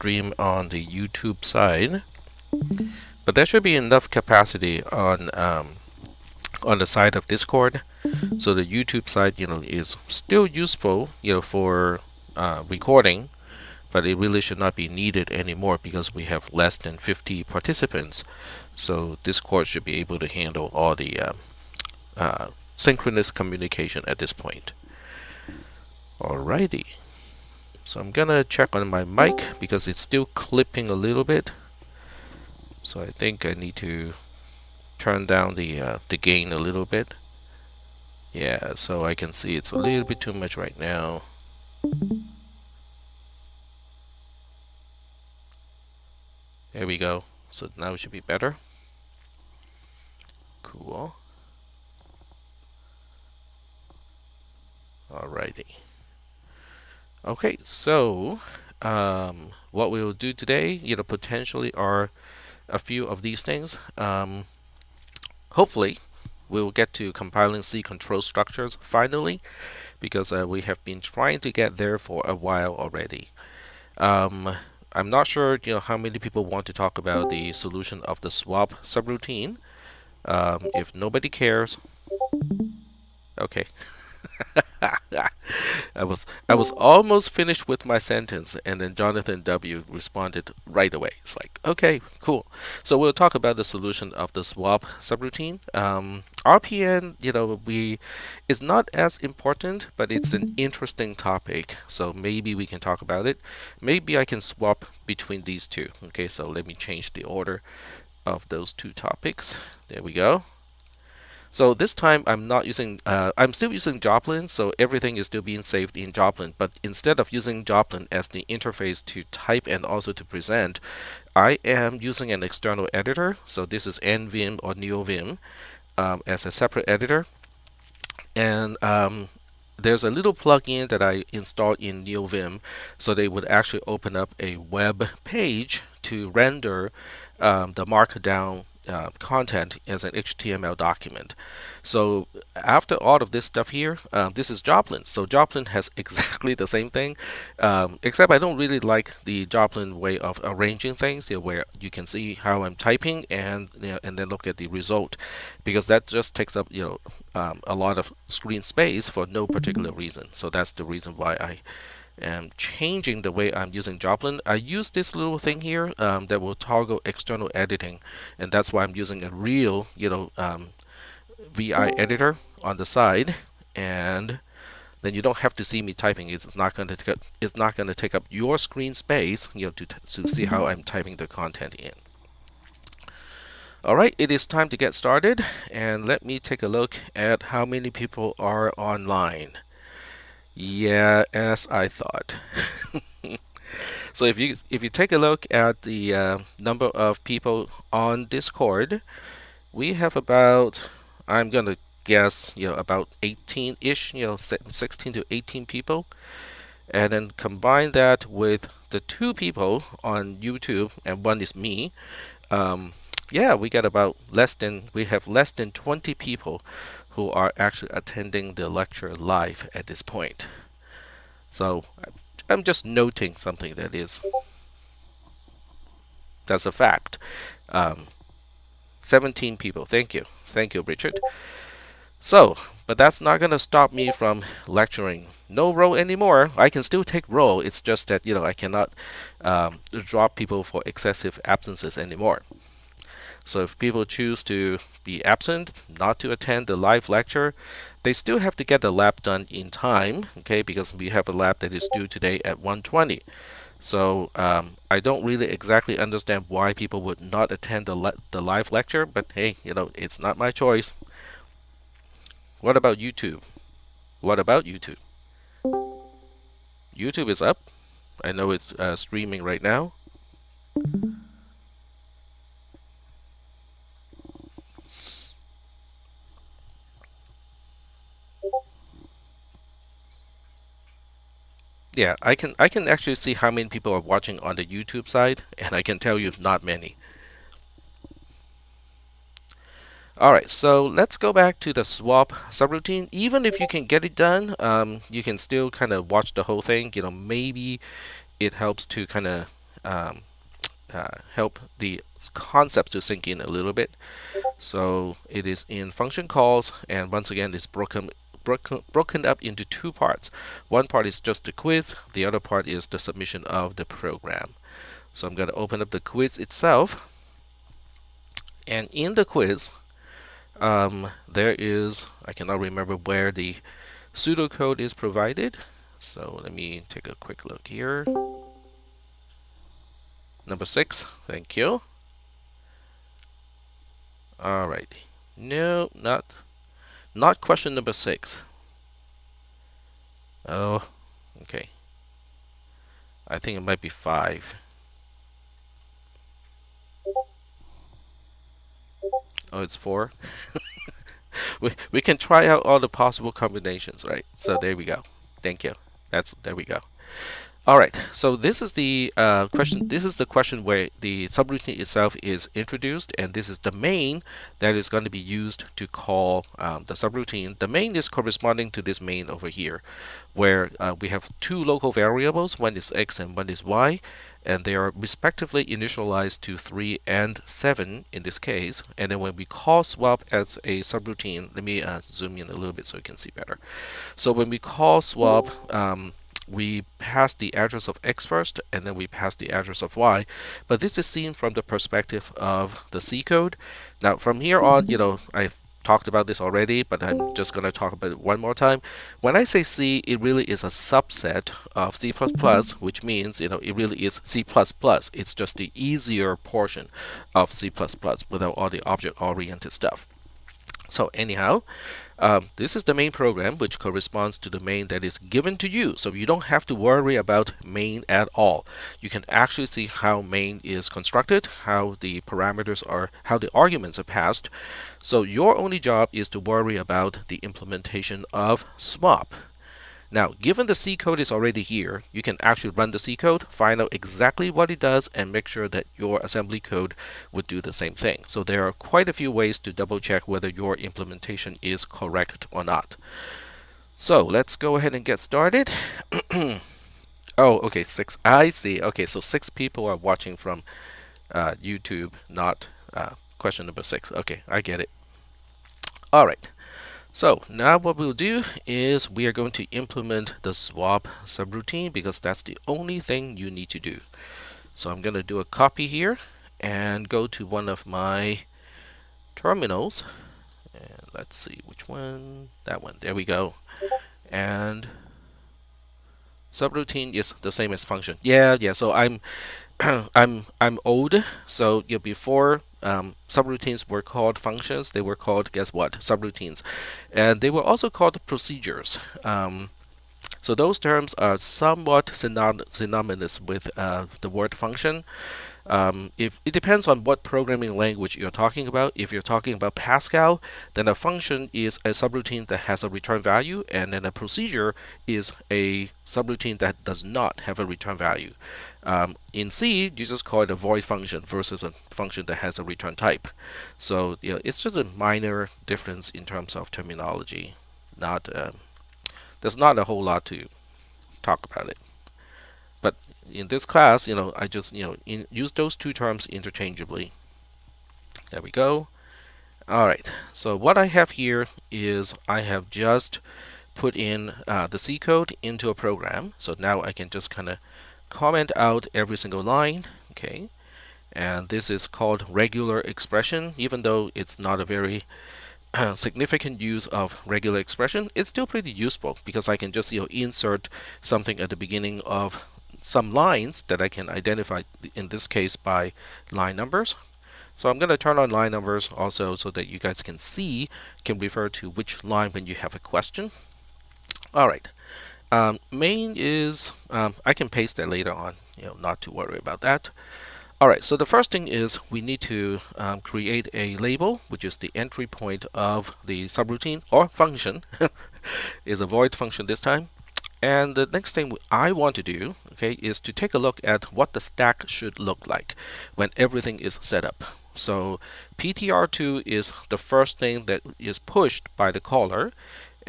stream on the YouTube side, but there should be enough capacity on the side of Discord, so the YouTube side, is still useful, for recording, but it really should not be needed anymore because we have less than 50 participants. So Discord should be able to handle all the synchronous communication at this point. Alrighty. So I'm gonna check on my mic because it's still clipping a little bit. So I think I need to turn down the gain a little bit. Yeah, so I can see it's a little bit too much right now. There we go. So now it should be better. Cool. Alrighty. Okay, so what we'll do today, potentially are a few of these things. Hopefully, we'll get to compiling C control structures finally, because we have been trying to get there for a while already. I'm not sure, how many people want to talk about the solution of the swap subroutine. If nobody cares, okay. I was almost finished with my sentence, and then Jonathan W responded right away. It's like, okay, cool. So we'll talk about the solution of the swap subroutine. RPN, is not as important, but it's an interesting topic. So maybe we can talk about it. Maybe I can swap between these two. Okay, so let me change the order of those two topics. There we go. So this time I'm not using, I'm still using Joplin, so everything is still being saved in Joplin. But instead of using Joplin as the interface to type and also to present, I am using an external editor. So this is NVim or NeoVim as a separate editor. And there's a little plugin that I installed in NeoVim, so they would actually open up a web page to render the markdown content as an HTML document. So after all of this stuff here, this is Joplin. So Joplin has exactly the same thing, except I don't really like the Joplin way of arranging things, where you can see how I'm typing and and then look at the result, because that just takes up a lot of screen space for no particular reason. So that's the reason why I am changing the way I'm using Joplin. I use this little thing here that will toggle external editing, and that's why I'm using a real, VI editor on the side, and then you don't have to see me typing. It's not going to take up your screen space, to see how I'm typing the content in. All right, it is time to get started, and let me take a look at how many people are online. Yeah, as I thought. So if you take a look at the number of people on Discord, we have about, I'm gonna guess, about 18-ish, 16 to 18 people, and then combine that with the 2 people on YouTube, and one is me. Yeah, we have less than 20 people who are actually attending the lecture live at this point. So I'm just noting something that's a fact. 17 people. Thank you, Richard. So, but that's not gonna stop me from lecturing. No roll anymore. I can still take roll. It's just that I cannot drop people for excessive absences anymore. So if people choose to be absent, not to attend the live lecture, they still have to get the lab done in time, okay, because we have a lab that is due today at 1:20. So I don't really exactly understand why people would not attend the live lecture, but hey, it's not my choice. What about YouTube? YouTube is up. I know it's streaming right now. Yeah, I can actually see how many people are watching on the YouTube side, and I can tell you not many. Alright, so let's go back to the swap subroutine. Even if you can get it done, you can still kind of watch the whole thing. Maybe it helps to kind of help the concept to sink in a little bit. So it is in function calls, and once again, it's broken up into two parts. One part is just the quiz, the other part is the submission of the program. So I'm going to open up the quiz itself, and in the quiz, there is, I cannot remember where the pseudocode is provided. So let me take a quick look here. Number 6, thank you. Alright. No, not question number 6. Oh, okay. I think it might be 5. Oh, it's 4. we can try out all the possible combinations, right? So there we go. Thank you. There we go. All right, so this is the question. This is the question where the subroutine itself is introduced, and this is the main that is going to be used to call the subroutine. The main is corresponding to this main over here, where we have two local variables. One is x and one is y, and they are respectively initialized to 3 and 7 in this case. And then when we call swap as a subroutine, let me zoom in a little bit so you can see better. So when we call swap, we pass the address of x first, and then we pass the address of y. But this is seen from the perspective of the C code. Now, from here on, I've talked about this already, but I'm just going to talk about it one more time. When I say C, it really is a subset of C++, which means, it really is C++. It's just the easier portion of C++ without all the object-oriented stuff. So anyhow, this is the main program, which corresponds to the main that is given to you. So you don't have to worry about main at all. You can actually see how main is constructed, how the parameters are, how the arguments are passed. So your only job is to worry about the implementation of swap. Now, given the C code is already here, you can actually run the C code, find out exactly what it does, and make sure that your assembly code would do the same thing. So there are quite a few ways to double check whether your implementation is correct or not. So let's go ahead and get started. Oh, okay, 6. I see. Okay, so 6 people are watching from YouTube, not question number 6. Okay, I get it. All right. So now what we'll do is we are going to implement the swap subroutine, because that's the only thing you need to do. So I'm going to do a copy here and go to one of my terminals. And let's see which one. That one. There we go. And subroutine is the same as function. Yeah. So I'm I'm old. So before subroutines were called functions, they were called, guess what, subroutines, and they were also called procedures. So those terms are somewhat synonymous with the word function. If it depends on what programming language you're talking about. If you're talking about Pascal, then a function is a subroutine that has a return value, and then a procedure is a subroutine that does not have a return value. In C, you just call it a void function versus a function that has a return type. So it's just a minor difference in terms of terminology. There's not a whole lot to talk about it. But in this class, I just use those two terms interchangeably. There we go. All right. So what I have here is I have just put in the C code into a program. So now I can just kind of comment out every single line. Okay. And this is called regular expression. Even though it's not a very significant use of regular expression, it's still pretty useful, because I can just insert something at the beginning of some lines that I can identify, in this case by line numbers. So I'm going to turn on line numbers also, so that you guys can refer to which line when you have a question. All right. Main is, I can paste that later on, not to worry about that. All right, so the first thing is we need to create a label, which is the entry point of the subroutine or function. Is a void function this time. And the next thing I want to do, okay, is to take a look at what the stack should look like when everything is set up. So PTR2 is the first thing that is pushed by the caller,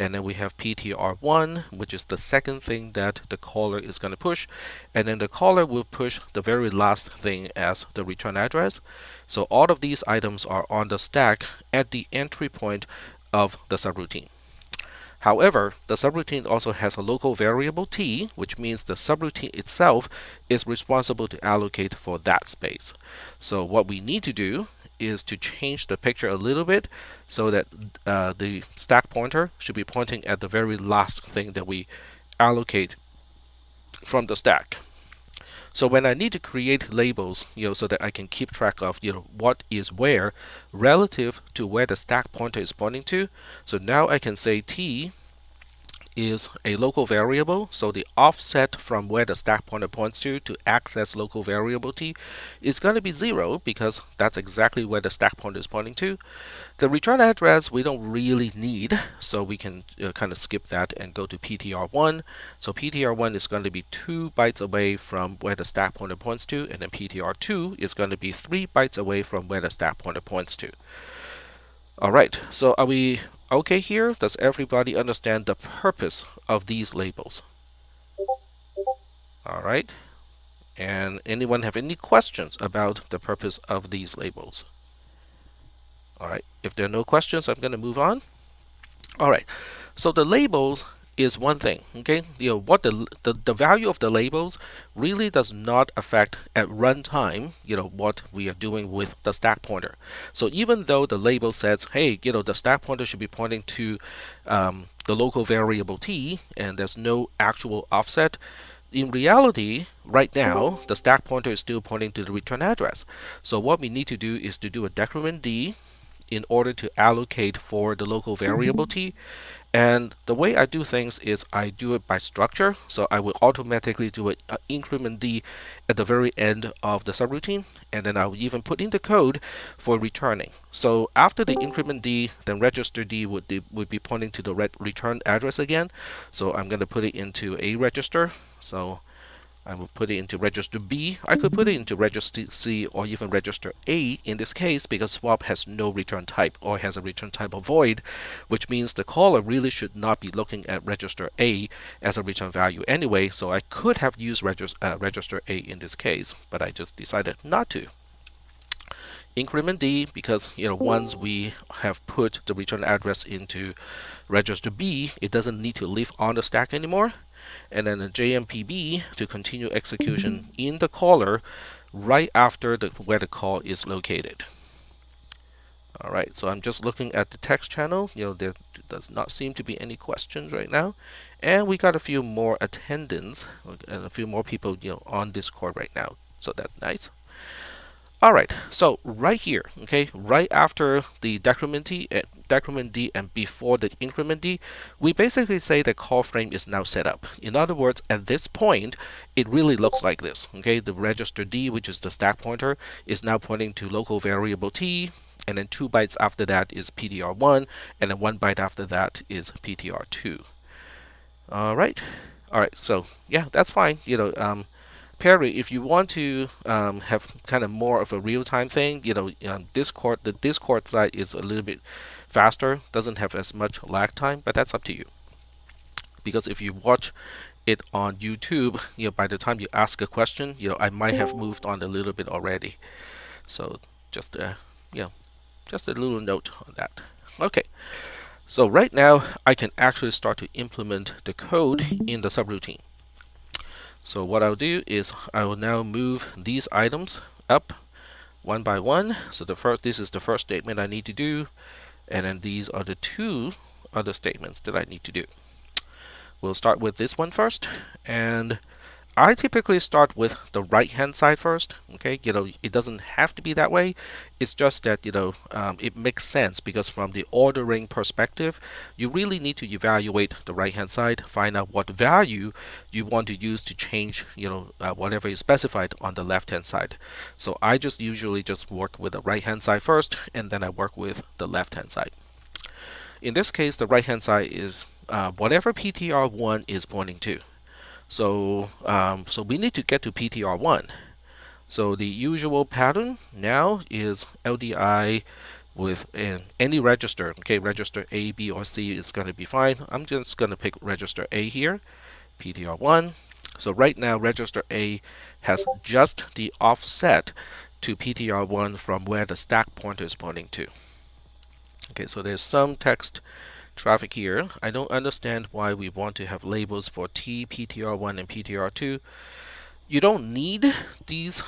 and then we have PTR1, which is the second thing that the caller is going to push, and then the caller will push the very last thing as the return address. So all of these items are on the stack at the entry point of the subroutine. However, the subroutine also has a local variable t, which means the subroutine itself is responsible to allocate for that space. So what we need to do is to change the picture a little bit so that the stack pointer should be pointing at the very last thing that we allocate from the stack. So when I need to create labels, so that I can keep track of, what is where relative to where the stack pointer is pointing to. So now I can say t is a local variable, so the offset from where the stack pointer points to access local variable t is going to be 0 because that's exactly where the stack pointer is pointing to. The return address we don't really need, so we can kind of skip that and go to PTR1. So PTR1 is going to be 2 bytes away from where the stack pointer points to, and then PTR2 is going to be 3 bytes away from where the stack pointer points to. Alright, so are we okay here? Does everybody understand the purpose of these labels? Alright, and anyone have any questions about the purpose of these labels? Alright, if there are no questions, I'm going to move on. Alright, so the labels is one thing, okay? What the value of the labels really does not affect at runtime, what we are doing with the stack pointer. So even though the label says, hey, the stack pointer should be pointing to the local variable t, and there's no actual offset, in reality, right now, the stack pointer is still pointing to the return address. So what we need to do is to do a decrement d in order to allocate for the local variable t. And the way I do things is I do it by structure. So I will automatically do an increment d at the very end of the subroutine, and then I'll even put in the code for returning. So after the increment d, then register d would be pointing to the return address again. So I'm going to put it into a register. So I will put it into register B. I could put it into register C or even register A in this case because swap has no return type or has a return type of void, which means the caller really should not be looking at register A as a return value anyway. So I could have used register A in this case, but I just decided not to. Increment D because once we have put the return address into register B, it doesn't need to live on the stack anymore. And then a JMPB to continue execution in the caller right after where the call is located. Alright, so I'm just looking at the text channel. There does not seem to be any questions right now. And we got a few more attendants and a few more people on Discord right now. So that's nice. Alright, so right here, okay, right after the decrement D and before the increment D, we basically say the call frame is now set up. In other words, at this point, it really looks like this, okay? The register D, which is the stack pointer, is now pointing to local variable T, and then 2 bytes after that is PTR1, and then 1 byte after that is PTR2. Alright, so yeah, that's fine. Perry, if you want to have kind of more of a real-time thing, the Discord side is a little bit faster, doesn't have as much lag time, but that's up to you. Because if you watch it on YouTube, by the time you ask a question, I might have moved on a little bit already. So just just a little note on that. Okay. So right now, I can actually start to implement the code in the subroutine. So what I'll do is I will now move these items up one by one. So this is the first statement I need to do, and then these are the 2 other statements that I need to do. We'll start with this one first, and I typically start with the right-hand side first. Okay, it doesn't have to be that way. It's just that it makes sense because from the ordering perspective, you really need to evaluate the right-hand side, find out what value you want to use to change whatever is specified on the left-hand side. So I just usually just work with the right-hand side first, and then I work with the left-hand side. In this case, the right-hand side is whatever PTR1 is pointing to. So we need to get to PTR1. So the usual pattern now is LDI with any register. Okay, register A, B, or C is going to be fine. I'm just going to pick register A here, PTR1. So right now, register A has just the offset to PTR1 from where the stack pointer is pointing to. Okay, so there's some text traffic here. I don't understand why we want to have labels for T, PTR1, and PTR2. You don't need these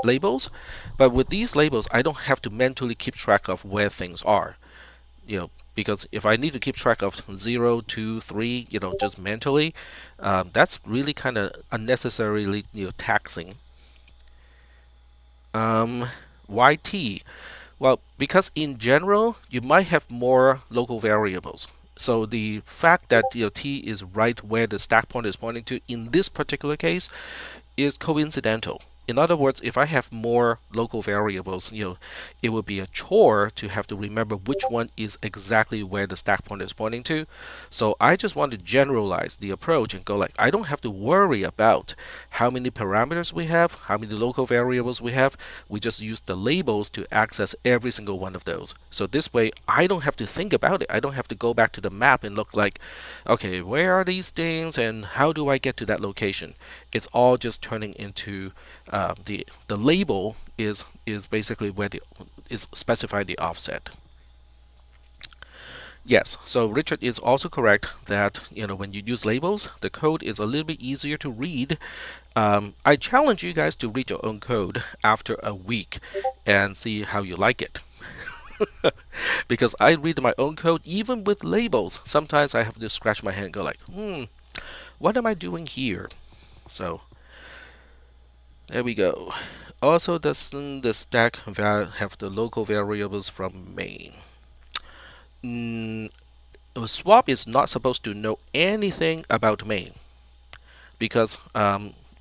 labels, but with these labels, I don't have to mentally keep track of where things are. Because if I need to keep track of 0, 2, 3, just mentally, that's really kind of unnecessarily taxing. Why T? Well, because in general, you might have more local variables. So the fact that T is right where the stack pointer is pointing to in this particular case is coincidental. In other words, if I have more local variables, it would be a chore to have to remember which one is exactly where the stack pointer is pointing to. So I just want to generalize the approach and go like, I don't have to worry about how many parameters we have, how many local variables we have. We just use the labels to access every single one of those. So this way, I don't have to think about it. I don't have to go back to the map and look like, okay, where are these things and how do I get to that location? It's all just turning into the label is basically where is specifying the offset. Yes, so Richard is also correct that when you use labels, the code is a little bit easier to read. I challenge you guys to read your own code after a week and see how you like it. Because I read my own code even with labels. Sometimes I have to scratch my head and go like, what am I doing here? So there we go. Also, doesn't the stack have the local variables from main? Swap is not supposed to know anything about main because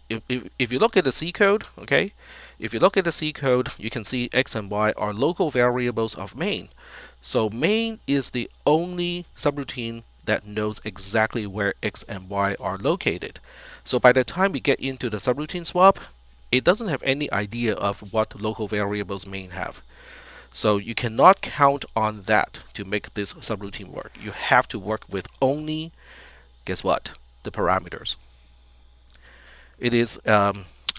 if you look at the C code, okay, if you look at the C code, you can see x and y are local variables of main. So main is the only subroutine that knows exactly where x and y are located. So by the time we get into the subroutine swap, it doesn't have any idea of what local variables main have. So you cannot count on that to make this subroutine work. You have to work with only, guess what, the parameters. It is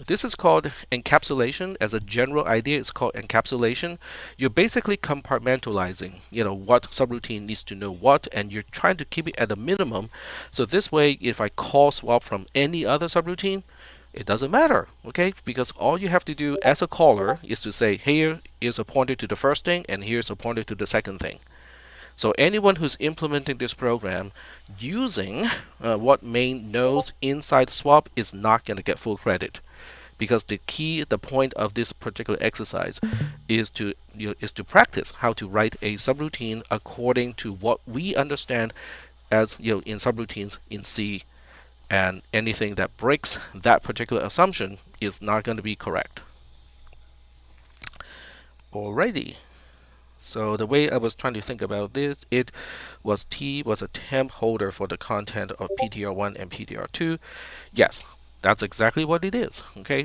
this is called encapsulation. As a general idea, it's called encapsulation. You're basically compartmentalizing, what subroutine needs to know what, and you're trying to keep it at a minimum. So this way, if I call swap from any other subroutine, it doesn't matter, okay? Because all you have to do as a caller is to say, here is a pointer to the first thing, and here's a pointer to the second thing. So anyone who's implementing this program using what main knows inside swap is not going to get full credit, because the point of this particular exercise is to practice how to write a subroutine according to what we understand as in subroutines in C, and anything that breaks that particular assumption is not going to be correct. Alrighty. So the way I was trying to think about this, it was T was a temp holder for the content of PTR1 and PTR2. Yes, that's exactly what it is. Okay,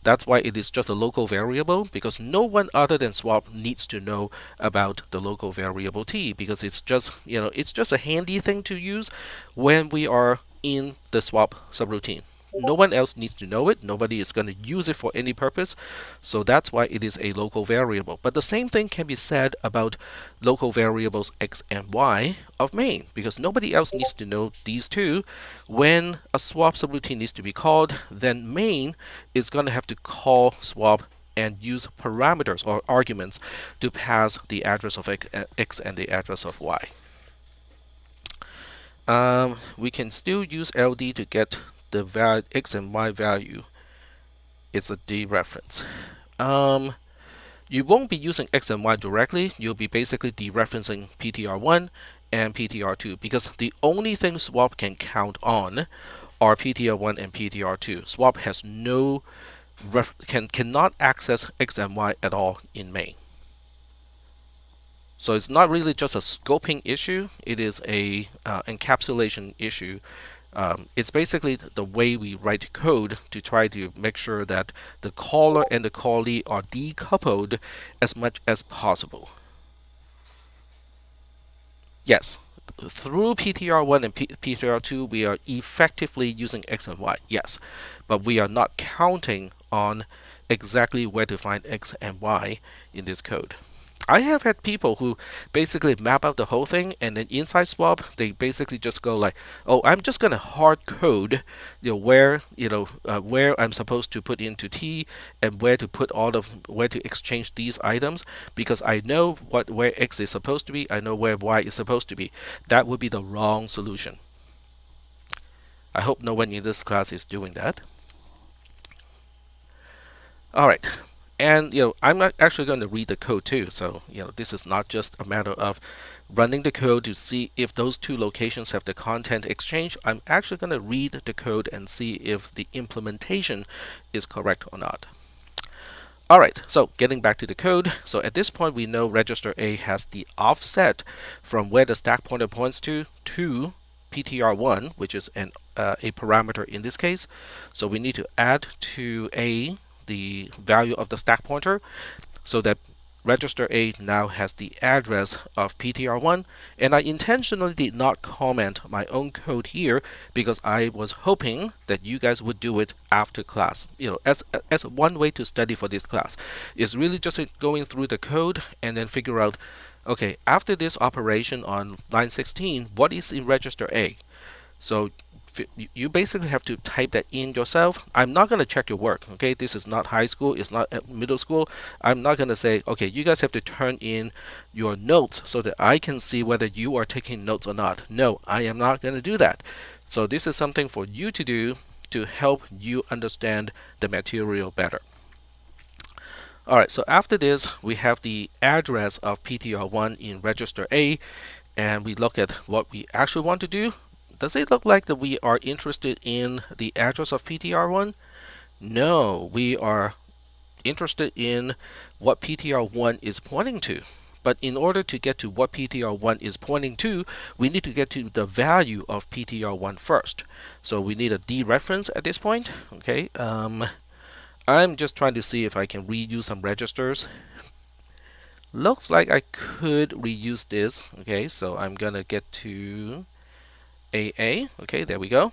that's why it is just a local variable, because no one other than swap needs to know about the local variable T, because it's just it's just a handy thing to use when we are in the swap subroutine. No one else needs to know it. Nobody is going to use it for any purpose. So that's why it is a local variable. But the same thing can be said about local variables x and y of main, because nobody else needs to know these two. When a swap subroutine needs to be called, then main is going to have to call swap and use parameters or arguments to pass the address of x and the address of y. We can still use LD to get the x and y value. It's a dereference. You won't be using x and y directly. You'll be basically dereferencing PTR1 and PTR2, because the only thing swap can count on are PTR1 and PTR2. Swap has no cannot access x and y at all in main. So it's not really just a scoping issue. It is a encapsulation issue It's basically the way we write code to try to make sure that the caller and the callee are decoupled as much as possible. Yes, through PTR1 and PTR2, we are effectively using X and Y, yes, but we are not counting on exactly where to find X and Y in this code. I have had people who basically map out the whole thing, and then inside swap they basically just go like, "Oh, I'm just gonna hard code, where I'm supposed to put into T and where to exchange these items because I know where X is supposed to be, I know where Y is supposed to be." That would be the wrong solution. I hope no one in this class is doing that. All right. And I'm not actually going to read the code too. So this is not just a matter of running the code to see if those two locations have the content exchange. I'm actually going to read the code and see if the implementation is correct or not. All right, so getting back to the code. So at this point, we know register A has the offset from where the stack pointer points to PTR1, which is a parameter in this case. So we need to add to A the value of the stack pointer so that register A now has the address of PTR1. And I intentionally did not comment my own code here because I was hoping that you guys would do it after class. As one way to study for this class is really just going through the code and then figure out, okay, after this operation on line 16, what is in register A? So you basically have to type that in yourself. I'm not going to check your work. Okay, this is not high school, it's not middle school. I'm not going to say, okay, you guys have to turn in your notes so that I can see whether you are taking notes or not. No, I am not going to do that. So this is something for you to do to help you understand the material better. Alright, so after this, we have the address of PTR1 in register A, and we look at what we actually want to do. Does it look like that we are interested in the address of PTR1? No, we are interested in what PTR1 is pointing to. But in order to get to what PTR1 is pointing to, we need to get to the value of PTR1 first. So we need a dereference at this point. Okay, I'm just trying to see if I can reuse some registers. Looks like I could reuse this. Okay, so I'm gonna get to AA. Okay, there we go.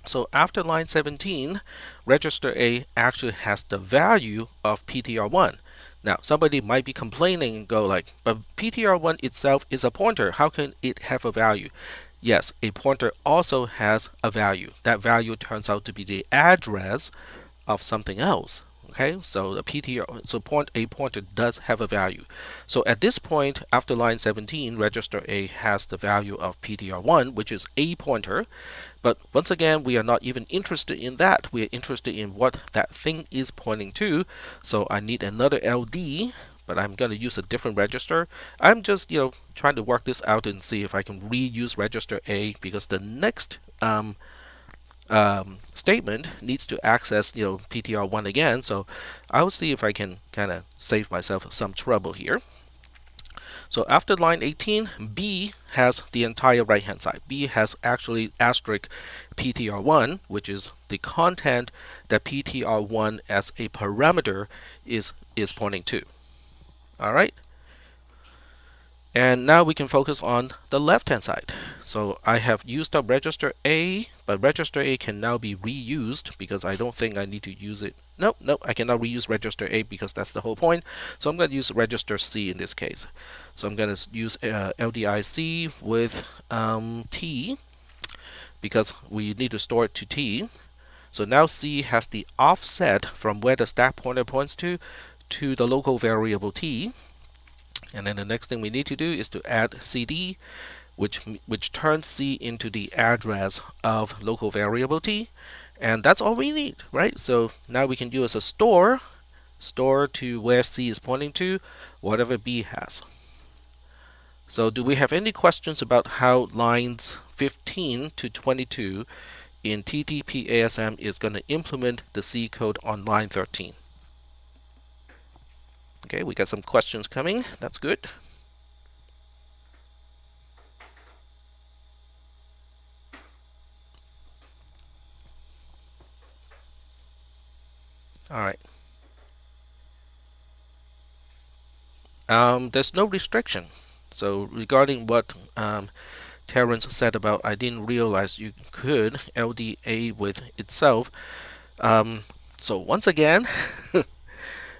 So after line 17, register A actually has the value of PTR1. Now, somebody might be complaining and go like, but PTR1 itself is a pointer. How can it have a value? Yes, a pointer also has a value. That value turns out to be the address of something else. Okay, so a pointer does have a value. So at this point, after line 17, register A has the value of PTR1, which is a pointer. But once again, we are not even interested in that. We are interested in what that thing is pointing to. So I need another LD, but I'm going to use a different register. I'm just trying to work this out and see if I can reuse register A because the next statement needs to access PTR1 again. So I'll see if I can kind of save myself some trouble here. So after line 18, B has the entire right hand side. B has actually asterisk PTR1, which is the content that PTR1 as a parameter is pointing to. All right. And now we can focus on the left hand side. So I have used up register A, but register A can now be reused because I don't think I need to use it. Nope, I cannot reuse register A because that's the whole point. So I'm going to use register C in this case. So I'm going to use LDIC with T because we need to store it to T. So now C has the offset from where the stack pointer points to the local variable T. And then the next thing we need to do is to add CD, which turns C into the address of local variable T. And that's all we need, right? So now we can use a store to where C is pointing to, whatever B has. So do we have any questions about how lines 15 to 22 in TTP-ASM is going to implement the C code on line 13? Okay, we got some questions coming. That's good. All right. There's no restriction. So regarding what Terrence said about I didn't realize you could LDA with itself. Um, so once again,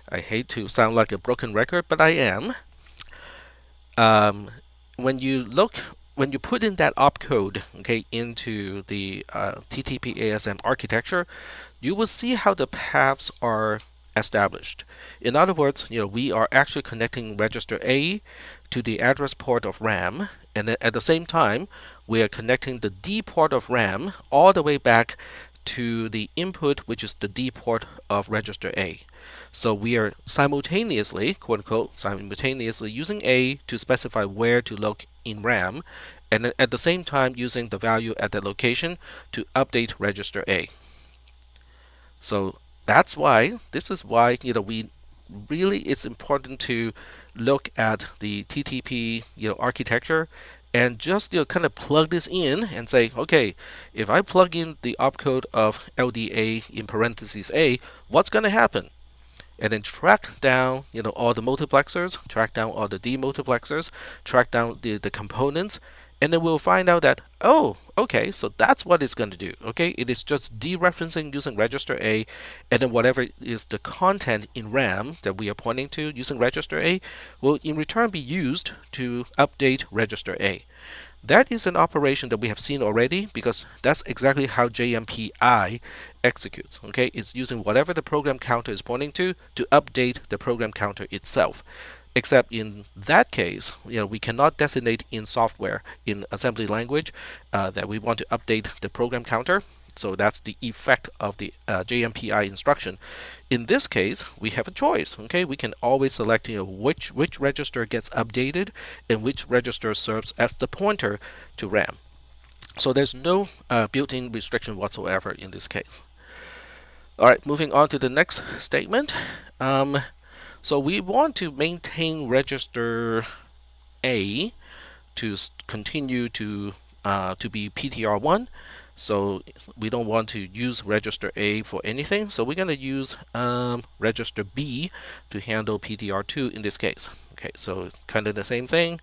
I hate to sound like a broken record, but I am. Um, when you look, when you put in that opcode, okay, into the TTP ASM architecture, you will see how the paths are established. In other words, we are actually connecting register A to the address port of RAM, and then at the same time, we are connecting the D port of RAM all the way back to the input, which is the D port of register A. So we are simultaneously, quote unquote, simultaneously using A to specify where to look in RAM, and then at the same time using the value at that location to update register A. So that's why, this is why, we really, it's important to look at the TTP, architecture and just, kind of plug this in and say, okay, if I plug in the opcode of LDA in parentheses A, what's going to happen? And then track down, all the multiplexers, track down all the demultiplexers, track down the components, and then we'll find out that, oh, okay, so that's what it's going to do. Okay, it is just dereferencing using register A, and then whatever is the content in RAM that we are pointing to using register A will in return be used to update register A. That is an operation that we have seen already because that's exactly how JMPI executes. Okay, it's using whatever the program counter is pointing to update the program counter itself. Except in that case, we cannot designate in software, in assembly language, that we want to update the program counter. So that's the effect of the JMPI instruction. In this case, we have a choice. Okay, we can always select which register gets updated and which register serves as the pointer to RAM. So there's no built-in restriction whatsoever in this case. All right, moving on to the next statement. So we want to maintain register A to continue to be PTR1. So we don't want to use register A for anything. So we're going to use register B to handle PTR2 in this case. Okay, so kind of the same thing.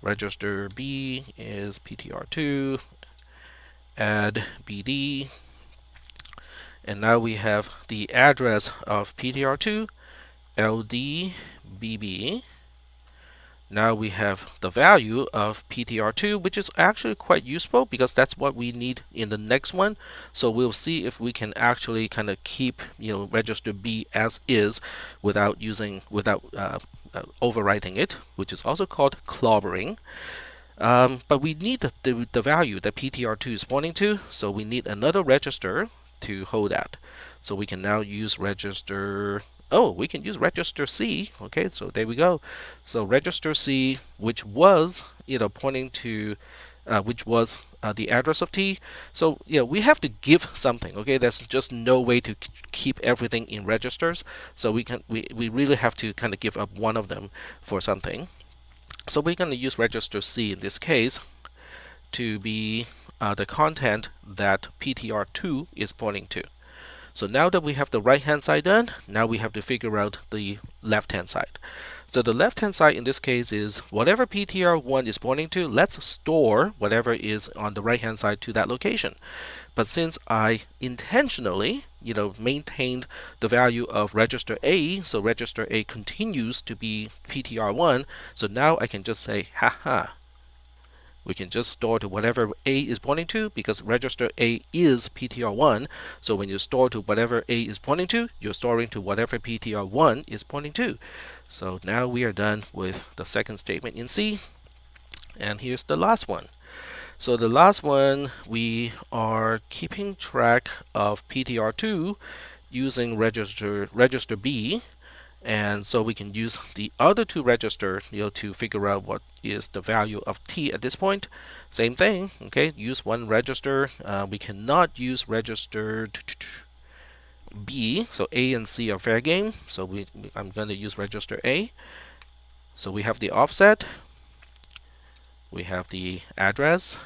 Register B is PTR2, add BD, and now we have the address of PTR2, LDBB. Now we have the value of PTR2, which is actually quite useful because that's what we need in the next one. So we'll see if we can actually kind of keep register B as is without overwriting it, which is also called clobbering. But we need the value that PTR2 is pointing to, so we need another register to hold that. So we can now use register. Oh, we can use register C. Okay, so there we go. So register C, which was pointing to, which was the address of T. So we have to give something. Okay, there's just no way to keep everything in registers. So we really have to kind of give up one of them for something. So we're going to use register C in this case to be the content that PTR2 is pointing to. So now that we have the right hand side done, now we have to figure out the left hand side. So the left hand side in this case is whatever PTR1 is pointing to, let's store whatever is on the right hand side to that location. But since I intentionally maintained the value of register A, so register A continues to be PTR1, so now I can just say, haha. We can just store to whatever A is pointing to because register A is PTR1. So when you store to whatever A is pointing to, you're storing to whatever PTR1 is pointing to. So now we are done with the second statement in C. And here's the last one. So the last one, we are keeping track of PTR2 using register B. And so we can use the other two register to figure out what is the value of T at this point. Same thing, okay, use one register. We cannot use register B, so A and C are fair game. So I'm going to use register A. So we have the offset, we have the address,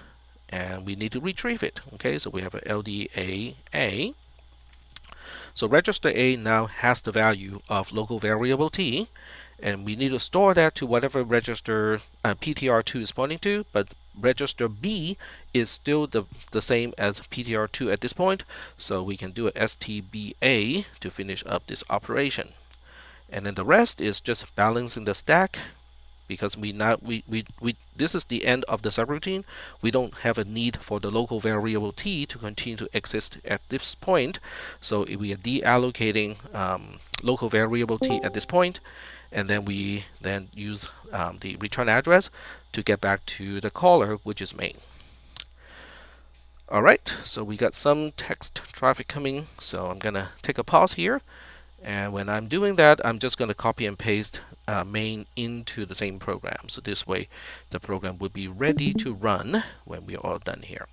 and we need to retrieve it. Okay, so we have a LDAA. So register A now has the value of local variable t, and we need to store that to whatever register PTR2 is pointing to, but register B is still the same as PTR2 at this point, so we can do a STBA to finish up this operation. And then the rest is just balancing the stack, because this is the end of the subroutine. We don't have a need for the local variable t to continue to exist at this point, so we are deallocating local variable t at this point, and then we then use the return address to get back to the caller, which is main. Alright, so we got some text traffic coming, so I'm gonna take a pause here, and when I'm doing that, I'm just gonna copy and paste main into the same program, so this way the program will be ready to run when we're all done here.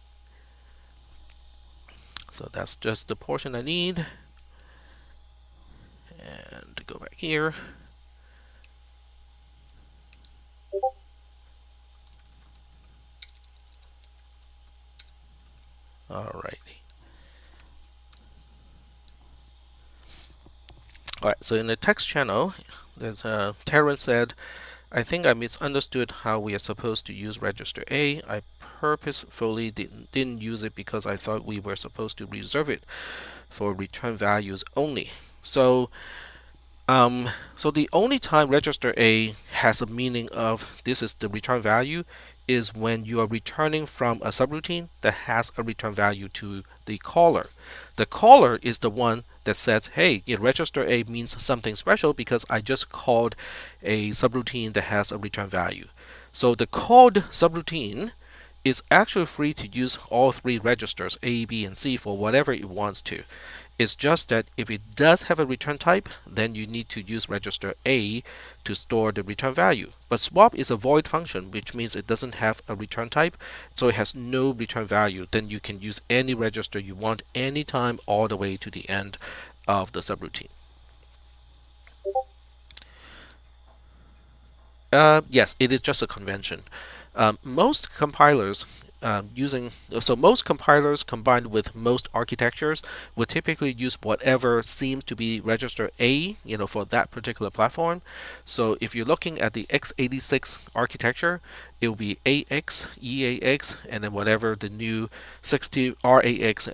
So that's just the portion I need, and to go back here. Alrighty. Alright, so in the text channel, there's Terrence said, I think I misunderstood how we are supposed to use register A. I purposefully didn't use it because I thought we were supposed to reserve it for return values only. So the only time register A has a meaning of this is the return value is when you are returning from a subroutine that has a return value to the caller. The caller is the one that says, hey, register A means something special because I just called a subroutine that has a return value. So the called subroutine is actually free to use all three registers, A, B, and C, for whatever it wants to. It's just that if it does have a return type, then you need to use register A to store the return value. But swap is a void function, which means it doesn't have a return type, so it has no return value. Then you can use any register you want anytime all the way to the end of the subroutine. Yes, it is just a convention. Most compilers most compilers combined with most architectures would typically use whatever seems to be register A, for that particular platform. So if you're looking at the x86 architecture, it will be AX, EAX, and then whatever the new 60 RAX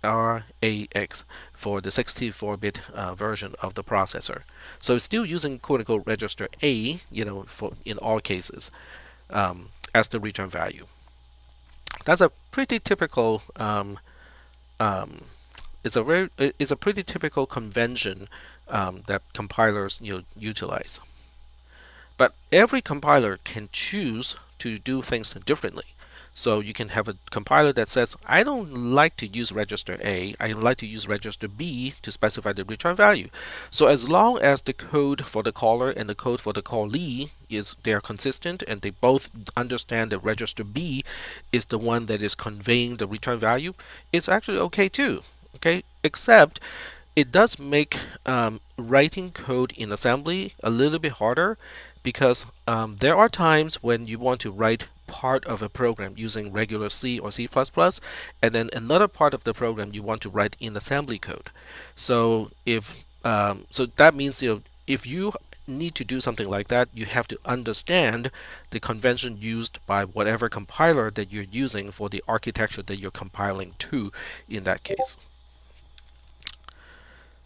RAX for the 64-bit version of the processor. So it's still using quote-unquote register A, for in all cases, as the return value. That's a pretty typical it's a pretty typical convention that compilers utilize. But every compiler can choose to do things differently. So you can have a compiler that says, I don't like to use register A, I like to use register B to specify the return value. So as long as the code for the caller and the code for the callee they're consistent and they both understand that register B is the one that is conveying the return value, it's actually okay too. Okay, except it does make writing code in assembly a little bit harder, because there are times when you want to write part of a program using regular C or C++, and then another part of the program you want to write in assembly code. So so that means if you need to do something like that, you have to understand the convention used by whatever compiler that you're using for the architecture that you're compiling to in that case.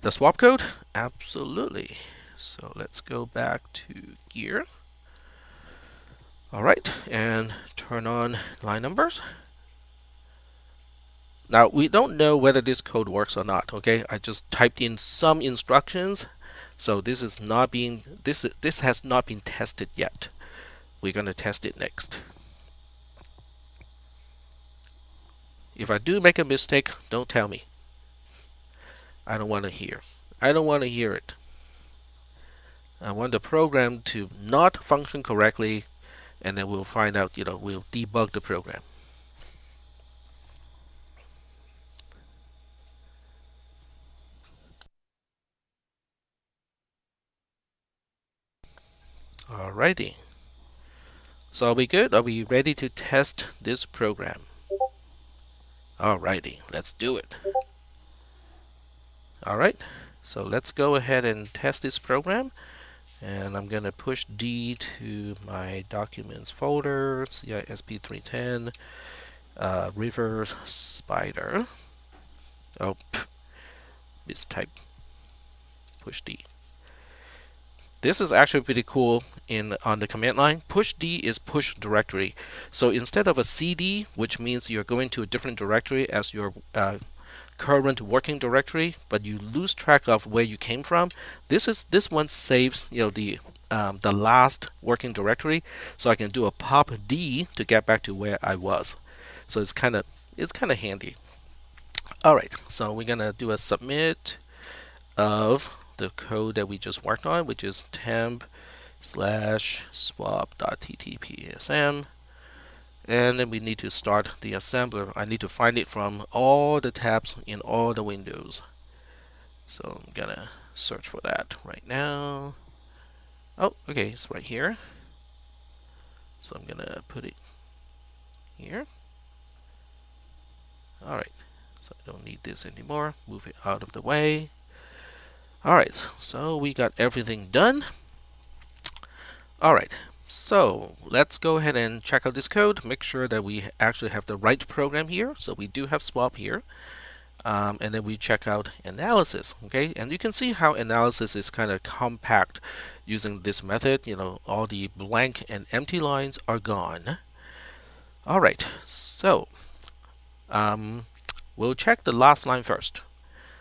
The swap code? Absolutely. So let's go back to here. Alright, and turn on line numbers. Now we don't know whether this code works or not, okay? I just typed in some instructions, so this has not been tested yet. We're gonna test it next. If I do make a mistake, don't tell me. I don't want to hear. I don't want to hear it. I want the program to not function correctly, and then we'll find out, we'll debug the program. Alrighty. So are we good? Are we ready to test this program? Alrighty, let's do it. All right, so let's go ahead and test this program. And I'm going to push D to my documents folder, CISP310, river spider. Oh, mistype. Push D. This is actually pretty cool on the command line. Push D is push directory. So instead of a CD, which means you're going to a different directory as your current working directory, but you lose track of where you came from, this one saves the last working directory, so I can do a pop D to get back to where I was. So it's kind of handy. All right, so we're gonna do a submit of the code that we just worked on, which is temp/swap.ttpsm. And then we need to start the assembler. I need to find it from all the tabs in all the windows. So I'm gonna search for that right now. Oh, okay, it's right here. So I'm gonna put it here. Alright, so I don't need this anymore. Move it out of the way. Alright, so we got everything done. Alright, so let's go ahead and check out this code. Make sure that we actually have the right program here. So we do have swap here. And then we check out analysis. Okay, and you can see how analysis is kind of compact using this method. All the blank and empty lines are gone. All right, so we'll check the last line first.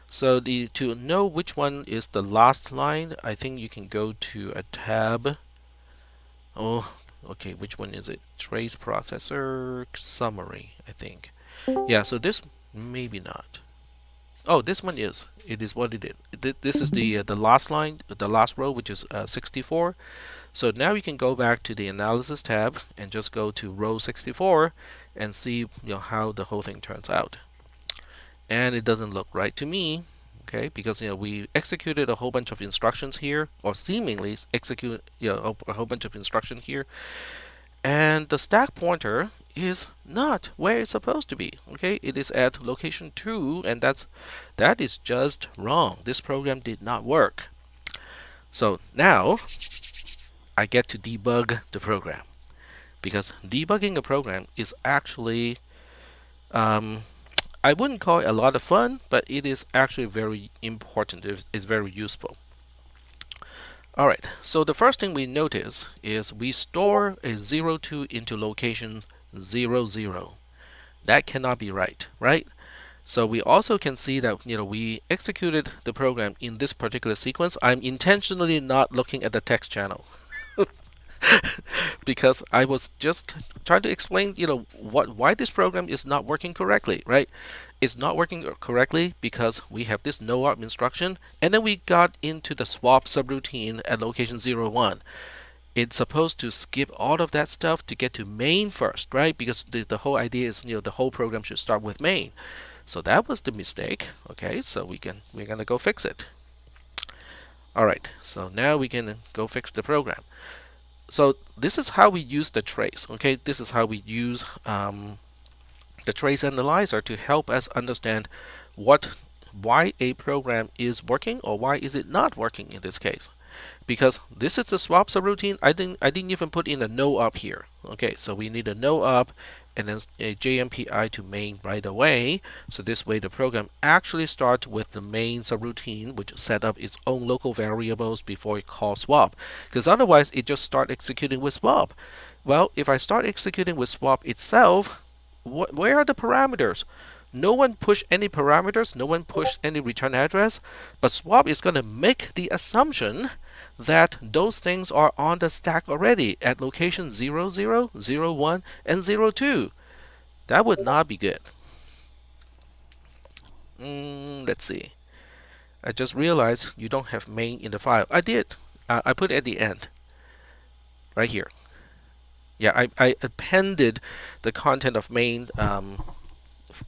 So to know which one is the last line, I think you can go to a tab. Oh, okay, which one is it? Trace processor summary, I think. Yeah, so this maybe not. Oh, this one is. It is what it is. This is the last line, the last row, which is 64. So now you can go back to the analysis tab and just go to row 64 and see how the whole thing turns out. And it doesn't look right to me, okay? Because we executed a whole bunch of instructions here, or seemingly execute a whole bunch of instructions here, and the stack pointer is not where it's supposed to be. Okay, it is at location 2, and that is just wrong. This program did not work. So now I get to debug the program, because debugging a program is actually I wouldn't call it a lot of fun, but it is actually very important. It's very useful. Alright, so the first thing we notice is we store a 02 into location 00. That cannot be right, right? So we also can see that we executed the program in this particular sequence. I'm intentionally not looking at the text channel because I was just trying to explain why this program is not working correctly, right? It's not working correctly because we have this no op instruction, and then we got into the swap subroutine at location 01. It's supposed to skip all of that stuff to get to main first, right? Because the whole idea is the whole program should start with main. So that was the mistake. Okay, so we're gonna go fix it. All right, so now we can go fix the program. So this is how we use the trace. Okay, this is how we use the trace analyzer to help us understand why a program is working or why is it not working in this case. Because this is the swap subroutine, I didn't even put in a no op here. Okay, so we need a no op and then a JMPI to main right away. So this way the program actually starts with the main subroutine, which set up its own local variables before it calls swap. Because otherwise it just starts executing with swap. Well, if I start executing with swap itself, where are the parameters? No one pushed any parameters, no one pushed any return address, but swap is going to make the assumption that those things are on the stack already at location 00, 01, and 02. That would not be good. Let's see. I just realized you don't have main in the file. I did. I put it at the end. Right here. Yeah, I appended the content of main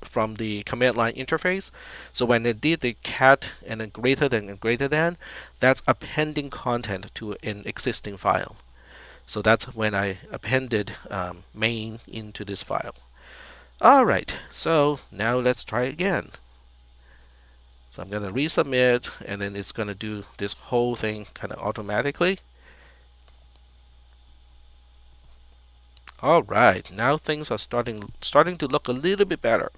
from the command line interface. So when it did the cat and then greater than and greater than, that's appending content to an existing file. So that's when I appended main into this file. Alright, so now let's try again. So I'm going to resubmit, and then it's going to do this whole thing kind of automatically. All right, now things are starting to look a little bit better.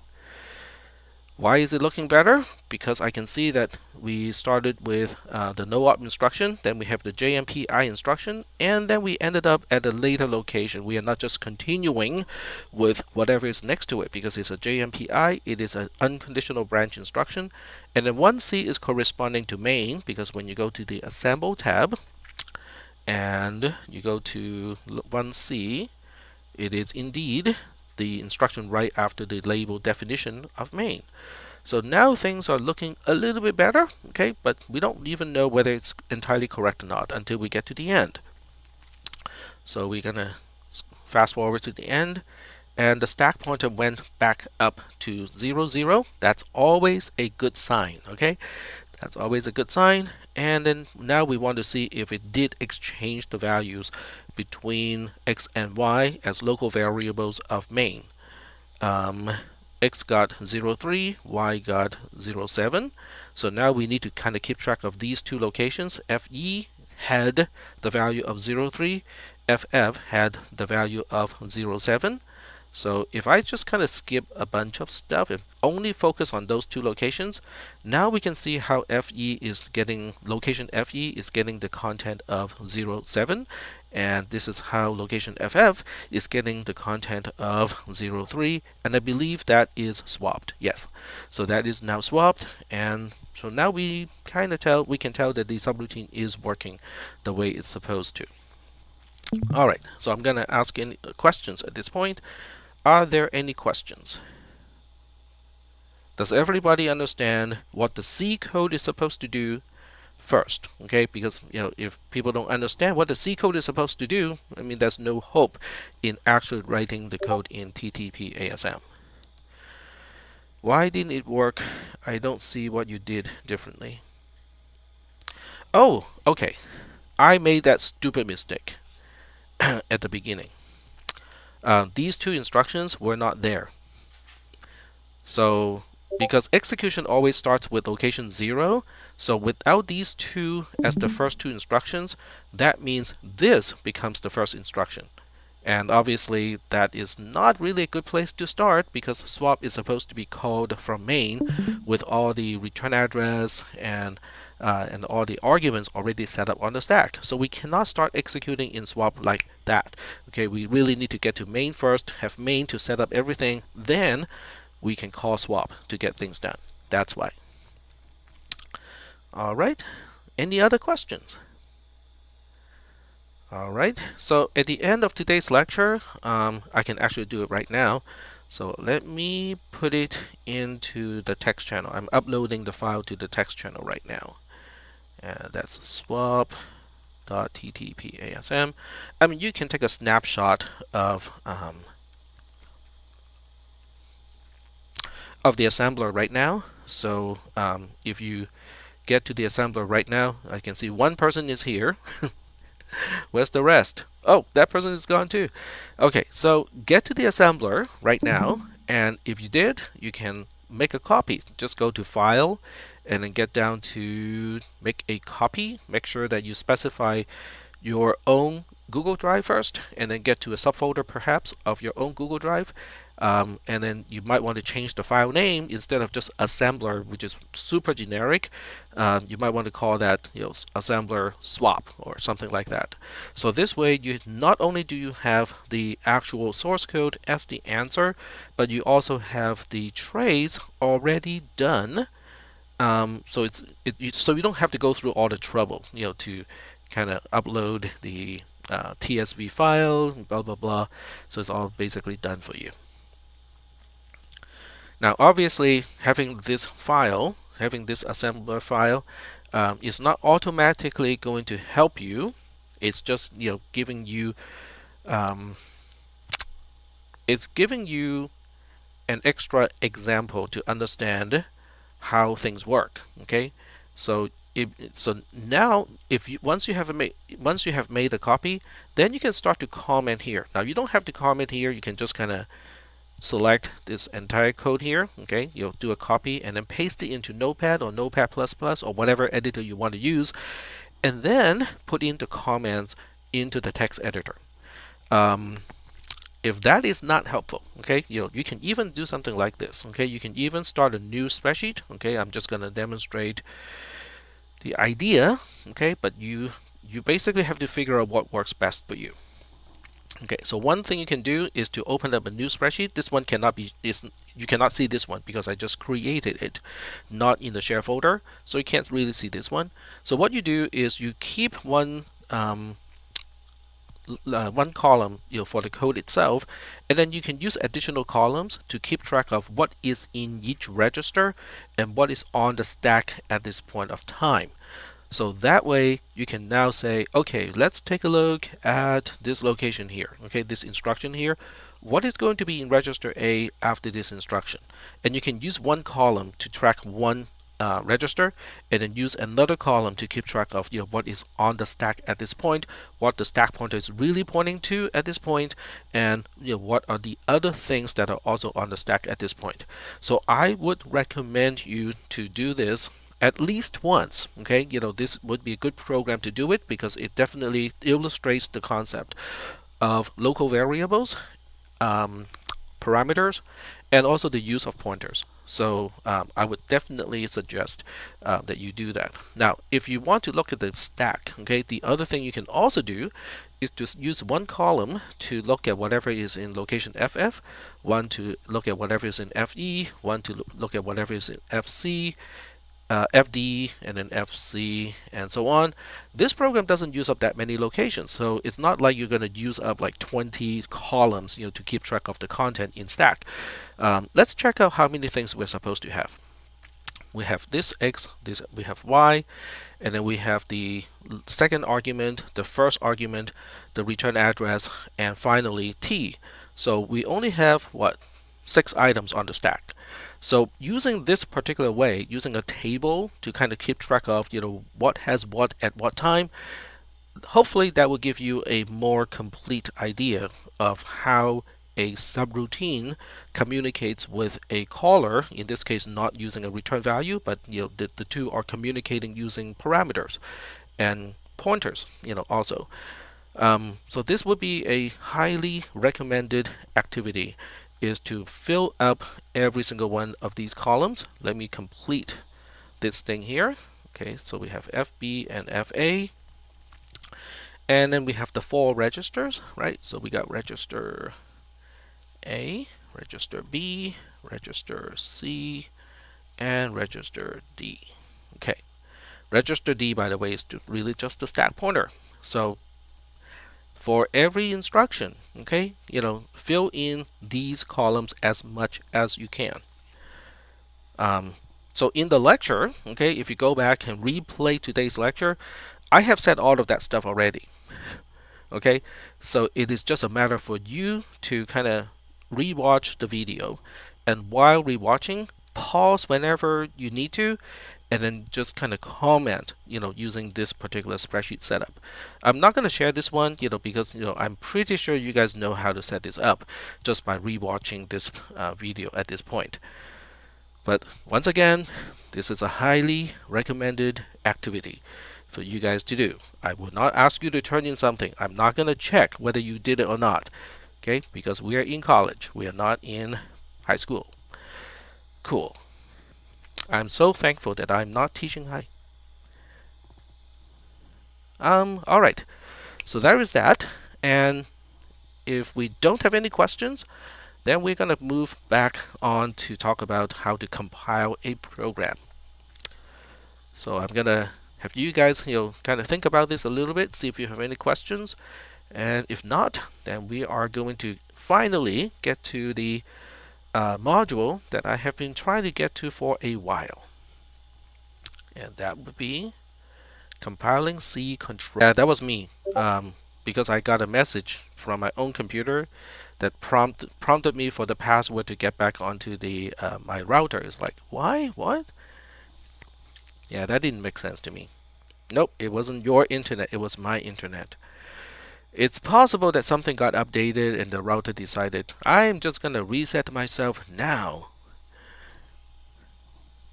Why is it looking better? Because I can see that we started with the no-op instruction, then we have the JMPI instruction, and then we ended up at a later location. We are not just continuing with whatever is next to it, because it's a JMPI, it is an unconditional branch instruction, and then 1C is corresponding to main, because when you go to the Assemble tab, and you go to 1C, it is indeed the instruction right after the label definition of main. So now things are looking a little bit better, okay, but we don't even know whether it's entirely correct or not until we get to the end. So we're gonna fast forward to the end, and the stack pointer went back up to 0, 0. That's always a good sign, okay? That's always a good sign. And then now we want to see if it did exchange the values between x and y as local variables of main. X got 0.3, y got 0.7. So now we need to kind of keep track of these two locations. FE had the value of 0.3, FF had the value of 0.7. So if I just kind of skip a bunch of stuff and only focus on those two locations, now we can see how FE is getting, location FE is getting the content of 0.7, and this is how location FF is getting the content of 0.3, and I believe that is swapped. Yes, so that is now swapped, and so now we can tell that the subroutine is working the way it's supposed to. All right, so I'm gonna ask any questions at this point. Are there any questions? Does everybody understand what the C code is supposed to do first? Okay, because if people don't understand what the C code is supposed to do, I mean there's no hope in actually writing the code in TTP ASM. Why didn't it work? I don't see what you did differently. Oh, okay. I made that stupid mistake at the beginning. These two instructions were not there. So because execution always starts with location 0, so without these two as the first two instructions, that means this becomes the first instruction. And obviously that is not really a good place to start, because swap is supposed to be called from main with all the return address and all the arguments already set up on the stack. So we cannot start executing in swap like that. Okay, we really need to get to main first, have main to set up everything, then we can call swap to get things done. That's why. All right, any other questions? All right, so at the end of today's lecture, I can actually do it right now. So let me put it into the text channel. I'm uploading the file to the text channel right now. And that's swap.ttpasm. I mean, you can take a snapshot of the assembler right now. So if you get to the assembler right now, I can see one person is here. Where's the rest? Oh, that person is gone too. Okay, so get to the assembler right now, and if you did, you can make a copy. Just go to File, and then get down to Make a Copy. Make sure that you specify your own Google Drive first, and then get to a subfolder perhaps of your own Google Drive. And then you might want to change the file name. Instead of just assembler, which is super generic, you might want to call that assembler swap or something like that. So this way, you not only do you have the actual source code as the answer, but you also have the trace already done. So so you don't have to go through all the trouble, to kind of upload the TSV file, blah blah blah. So it's all basically done for you. Now, obviously, having this assembler file, is not automatically going to help you. It's just giving you an extra example to understand how things work. Okay, so now once you have made a copy, then you can start to comment here. Now you don't have to comment here. You can just kind of select this entire code here. Okay, you'll do a copy and then paste it into Notepad or Notepad++ or whatever editor you want to use, and then put in the comments into the text editor. If that is not helpful, okay, you can even do something like this. Okay, you can even start a new spreadsheet. Okay, I'm just going to demonstrate the idea. Okay, but you basically have to figure out what works best for you. Okay, so one thing you can do is to open up a new spreadsheet. This one cannot be, you cannot see this one because I just created it, not in the share folder, so you can't really see this one. So what you do is you keep one column, for the code itself, and then you can use additional columns to keep track of what is in each register and what is on the stack at this point of time. So that way you can now say, okay, let's take a look at this location here, okay, this instruction here. What is going to be in register A after this instruction? And you can use one column to track one register, and then use another column to keep track of what is on the stack at this point, what the stack pointer is really pointing to at this point, and what are the other things that are also on the stack at this point. So I would recommend you to do this at least once. Okay, this would be a good program to do it because it definitely illustrates the concept of local variables, parameters, and also the use of pointers. So I would definitely suggest that you do that. Now, if you want to look at the stack, okay, the other thing you can also do is to use one column to look at whatever is in location FF, one to look at whatever is in FE, one to look at whatever is in FC, FD, and then FC, and so on. This program doesn't use up that many locations, so it's not like you're going to use up like 20 columns, to keep track of the content in stack. Let's check out how many things we're supposed to have. We have this X, we have Y, and then we have the second argument, the first argument, the return address, and finally T. So we only have what? 6 items on the stack. So using this particular way, using a table to kind of keep track of what has what at what time, hopefully that will give you a more complete idea of how a subroutine communicates with a caller, in this case not using a return value, but the two are communicating using parameters and pointers also. So this would be a highly recommended activity, is to fill up every single one of these columns. Let me complete this thing here. Okay, so we have FB and FA, and then we have the 4 registers, right? So we got register A, register B, register C, and register D. Okay, register D, by the way, is really just the stack pointer. So for every instruction, okay, fill in these columns as much as you can. So in the lecture, okay, if you go back and replay today's lecture, I have said all of that stuff already. Okay, so it is just a matter for you to kind of rewatch the video, and while rewatching, pause whenever you need to, and then just kind of comment, using this particular spreadsheet setup. I'm not going to share this one, because I'm pretty sure you guys know how to set this up just by rewatching this video at this point. But once again, this is a highly recommended activity for you guys to do. I will not ask you to turn in something. I'm not going to check whether you did it or not, okay? Because we are in college. We are not in high school. Cool. I'm so thankful that I'm not teaching high. All right. So there is that. And if we don't have any questions, then we're going to move back on to talk about how to compile a program. So I'm going to have you guys, kind of think about this a little bit, see if you have any questions. And if not, then we are going to finally get to the module that I have been trying to get to for a while. And that would be compiling C control. Yeah, that was me, because I got a message from my own computer that prompted me for the password to get back onto the my router. It's like, why? What? Yeah, that didn't make sense to me. Nope, it wasn't your internet, it was my internet. It's possible that something got updated and the router decided, I'm just going to reset myself now.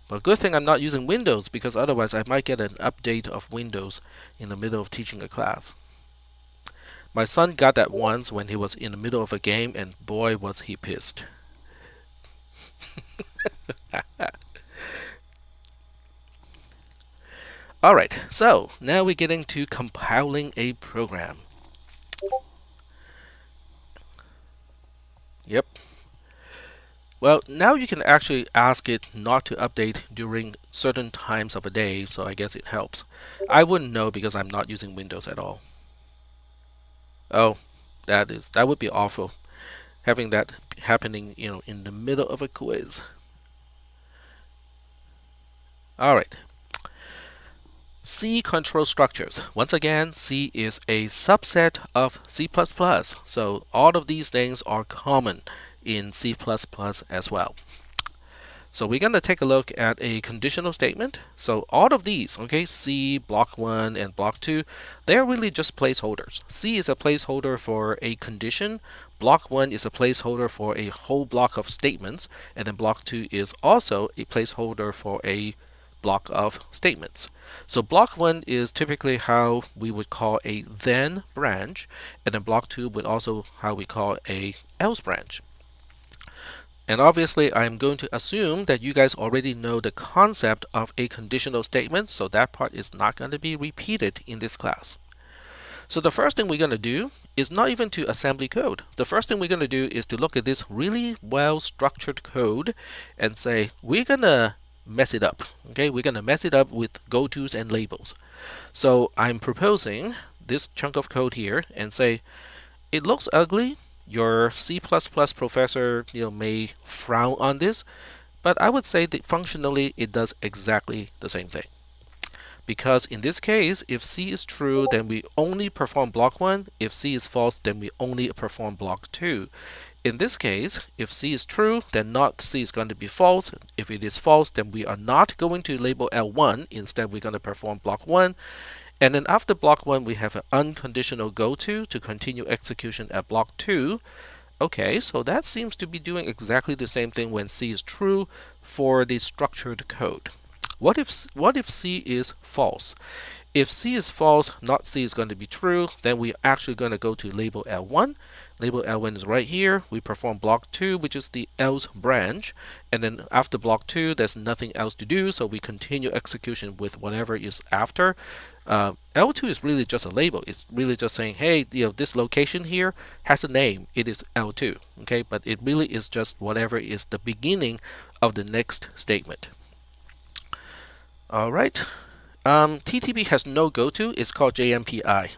But good thing I'm not using Windows, because otherwise I might get an update of Windows in the middle of teaching a class. My son got that once when he was in the middle of a game, and boy was he pissed. Alright, so now we're getting to compiling a program. Yep. Well, now you can actually ask it not to update during certain times of a day, so I guess it helps. I wouldn't know because I'm not using Windows at all. Oh, that would be awful, having that happening, in the middle of a quiz. All right. C control structures. Once again, C is a subset of C++. So all of these things are common in C++ as well. So we're going to take a look at a conditional statement. So all of these, okay, C, block 1, and block 2, they're really just placeholders. C is a placeholder for a condition. Block 1 is a placeholder for a whole block of statements. And then block 2 is also a placeholder for a block of statements. So block 1 is typically how we would call a then branch. And then block 2 would also how we call a else branch. And obviously, I'm going to assume that you guys already know the concept of a conditional statement, so that part is not going to be repeated in this class. So the first thing we're going to do is not even to assembly code. The first thing we're going to do is to look at this really well-structured code and say, we're going to mess it up. Okay, we're going to mess it up with go-tos and labels. So I'm proposing this chunk of code here and say, it looks ugly. Your C++ professor may frown on this, but I would say that functionally it does exactly the same thing. Because in this case, if C is true, then we only perform block 1. If C is false, then we only perform block 2. In this case, if C is true, then not C is going to be false. If it is false, then we are not going to label L1. Instead, we're going to perform block 1. And then after block 1, we have an unconditional goto to continue execution at block 2. Okay, so that seems to be doing exactly the same thing when C is true for the structured code. What if C is false? If C is false, not C is going to be true, then we're actually going to go to label L1. Label L1 is right here. We perform block 2, which is the else branch. And then after block 2, there's nothing else to do, so we continue execution with whatever is after. L2 is really just a label. It's really just saying, hey, this location here has a name. It is L2. Okay, but it really is just whatever is the beginning of the next statement. All right. TTP has no goto. It's called JMPI.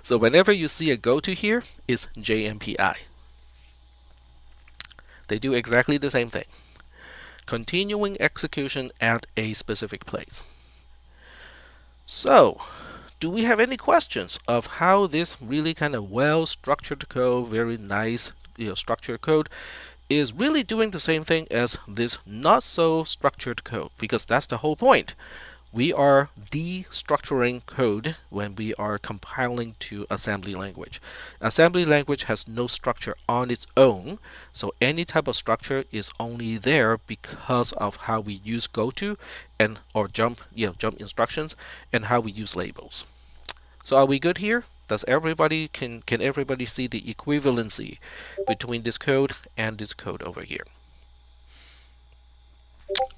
So whenever you see a goto here, it's JMPI. They do exactly the same thing. Continuing execution at a specific place. So, do we have any questions of how this really kind of well-structured code, very nice structured code, is really doing the same thing as this not so structured code? Because that's the whole point. We are destructuring code when we are compiling to assembly language. Assembly language has no structure on its own, so any type of structure is only there because of how we use goto and or jump instructions and how we use labels. So are we good here? Does everybody can everybody see the equivalency between this code and this code over here?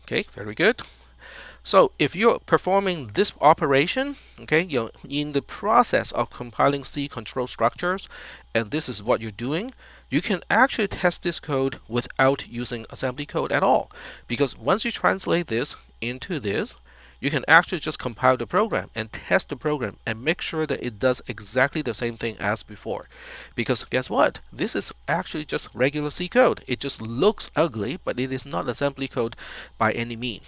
Okay, very good. So if you're performing this operation, okay, in the process of compiling C control structures, and this is what you're doing, you can actually test this code without using assembly code at all. Because once you translate this into this, you can actually just compile the program and test the program and make sure that it does exactly the same thing as before. Because guess what? This is actually just regular C code. It just looks ugly, but it is not assembly code by any means.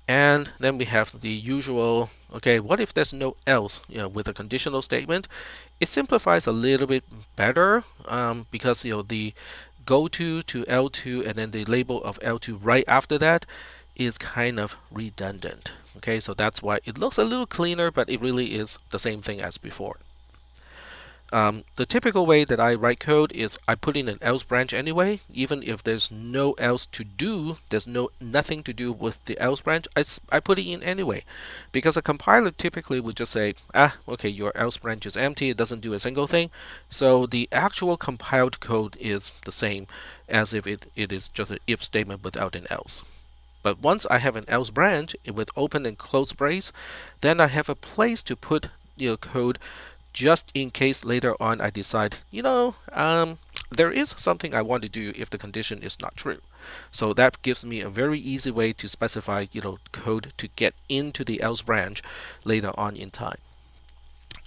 And then we have the usual, okay, what if there's no else, with a conditional statement? It simplifies a little bit better because, the goto to L2 and then the label of L2 right after that is kind of redundant. Okay, so that's why it looks a little cleaner, but it really is the same thing as before. The typical way that I write code is I put in an else branch anyway, even if there's no else to do, there's nothing to do with the else branch, I put it in anyway, because a compiler typically would just say, okay, your else branch is empty, it doesn't do a single thing, so the actual compiled code is the same as if it is just an if statement without an else. But once I have an else branch with open and close brace, then I have a place to put code just in case later on I decide, there is something I want to do if the condition is not true. So that gives me a very easy way to specify, code to get into the else branch later on in time.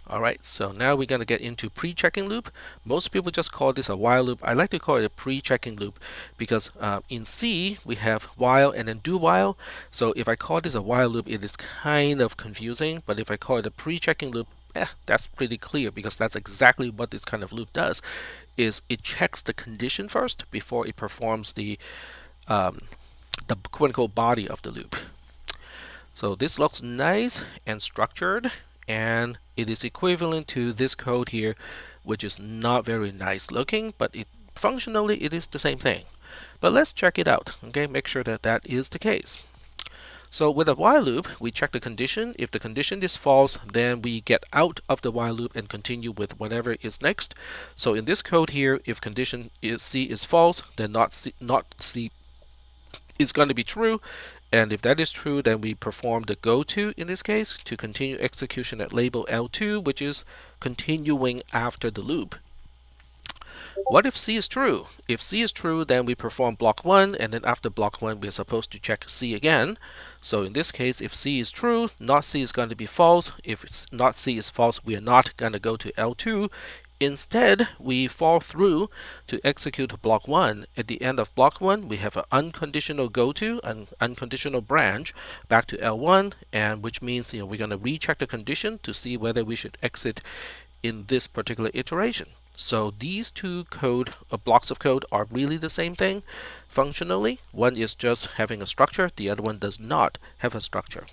Alright, so now we're going to get into pre-checking loop. Most people just call this a while loop. I like to call it a pre-checking loop because in C we have while and then do while. So if I call this a while loop, it is kind of confusing. But if I call it a pre-checking loop, that's pretty clear because that's exactly what this kind of loop does. Is it checks the condition first before it performs the quote-unquote body of the loop. So this looks nice and structured, and it is equivalent to this code here, which is not very nice looking, but functionally it is the same thing. But let's check it out. Okay, make sure that that is the case. So with a while loop, we check the condition. If the condition is false, then we get out of the while loop and continue with whatever is next. So in this code here, if condition C is false, then not C is going to be true. And if that is true, then we perform the go-to in this case to continue execution at label L2, which is continuing after the loop. What if C is true? If C is true, then we perform block 1, and then after block 1, we're supposed to check C again. So in this case, if C is true, not C is going to be false. If it's not C is false, we are not going to go to L2. Instead, we fall through to execute block 1. At the end of block 1, we have an unconditional go-to, an unconditional branch back to L1, and which means we're going to recheck the condition to see whether we should exit in this particular iteration. So these two blocks of code are really the same thing functionally. One is just having a structure, the other one does not have a structure.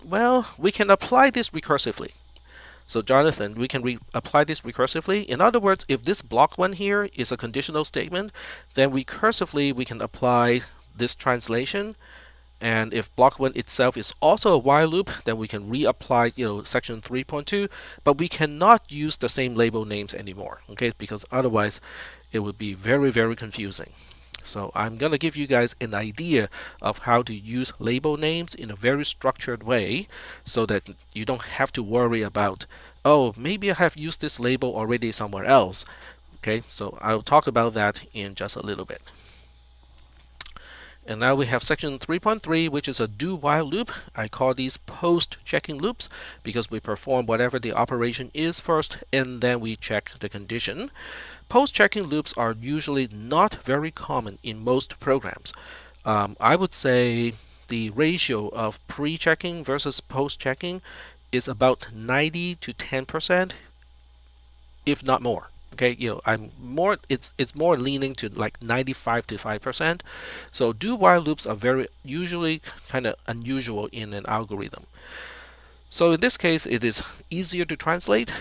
Well, we can apply this recursively. So Jonathan, we can apply this recursively. In other words, if this block 1 here is a conditional statement, then recursively we can apply this translation. And if block 1 itself is also a while loop, then we can reapply section 3.2, but we cannot use the same label names anymore, okay? Because otherwise it would be very, very confusing. So I'm going to give you guys an idea of how to use label names in a very structured way so that you don't have to worry about, oh, maybe I have used this label already somewhere else. Okay, so I'll talk about that in just a little bit. And now we have section 3.3, which is a do-while loop. I call these post-checking loops because we perform whatever the operation is first, and then we check the condition. Post-checking loops are usually not very common in most programs. I would say the ratio of pre-checking versus post-checking is about 90 to 10%, if not more. Okay, it's more leaning to like 95 to 5%. So do-while loops are usually kind of unusual in an algorithm. So in this case, it is easier to translate.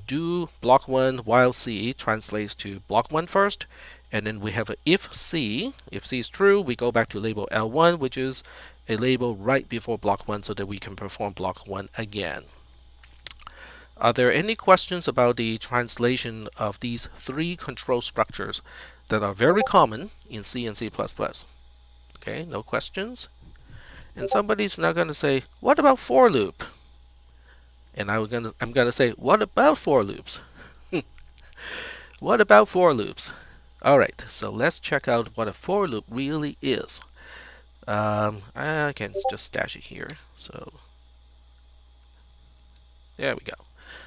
Do block 1 while C translates to block 1 first, and then we have a if C. If C is true, we go back to label L1, which is a label right before block 1, so that we can perform block 1 again. Are there any questions about the translation of these three control structures that are very common in C and C++? Okay, no questions. And somebody's now going to say, what about for loop? And I'm going to say, what about for loops? What about for loops? All right, so let's check out what a for loop really is. I can just stash it here. So there we go.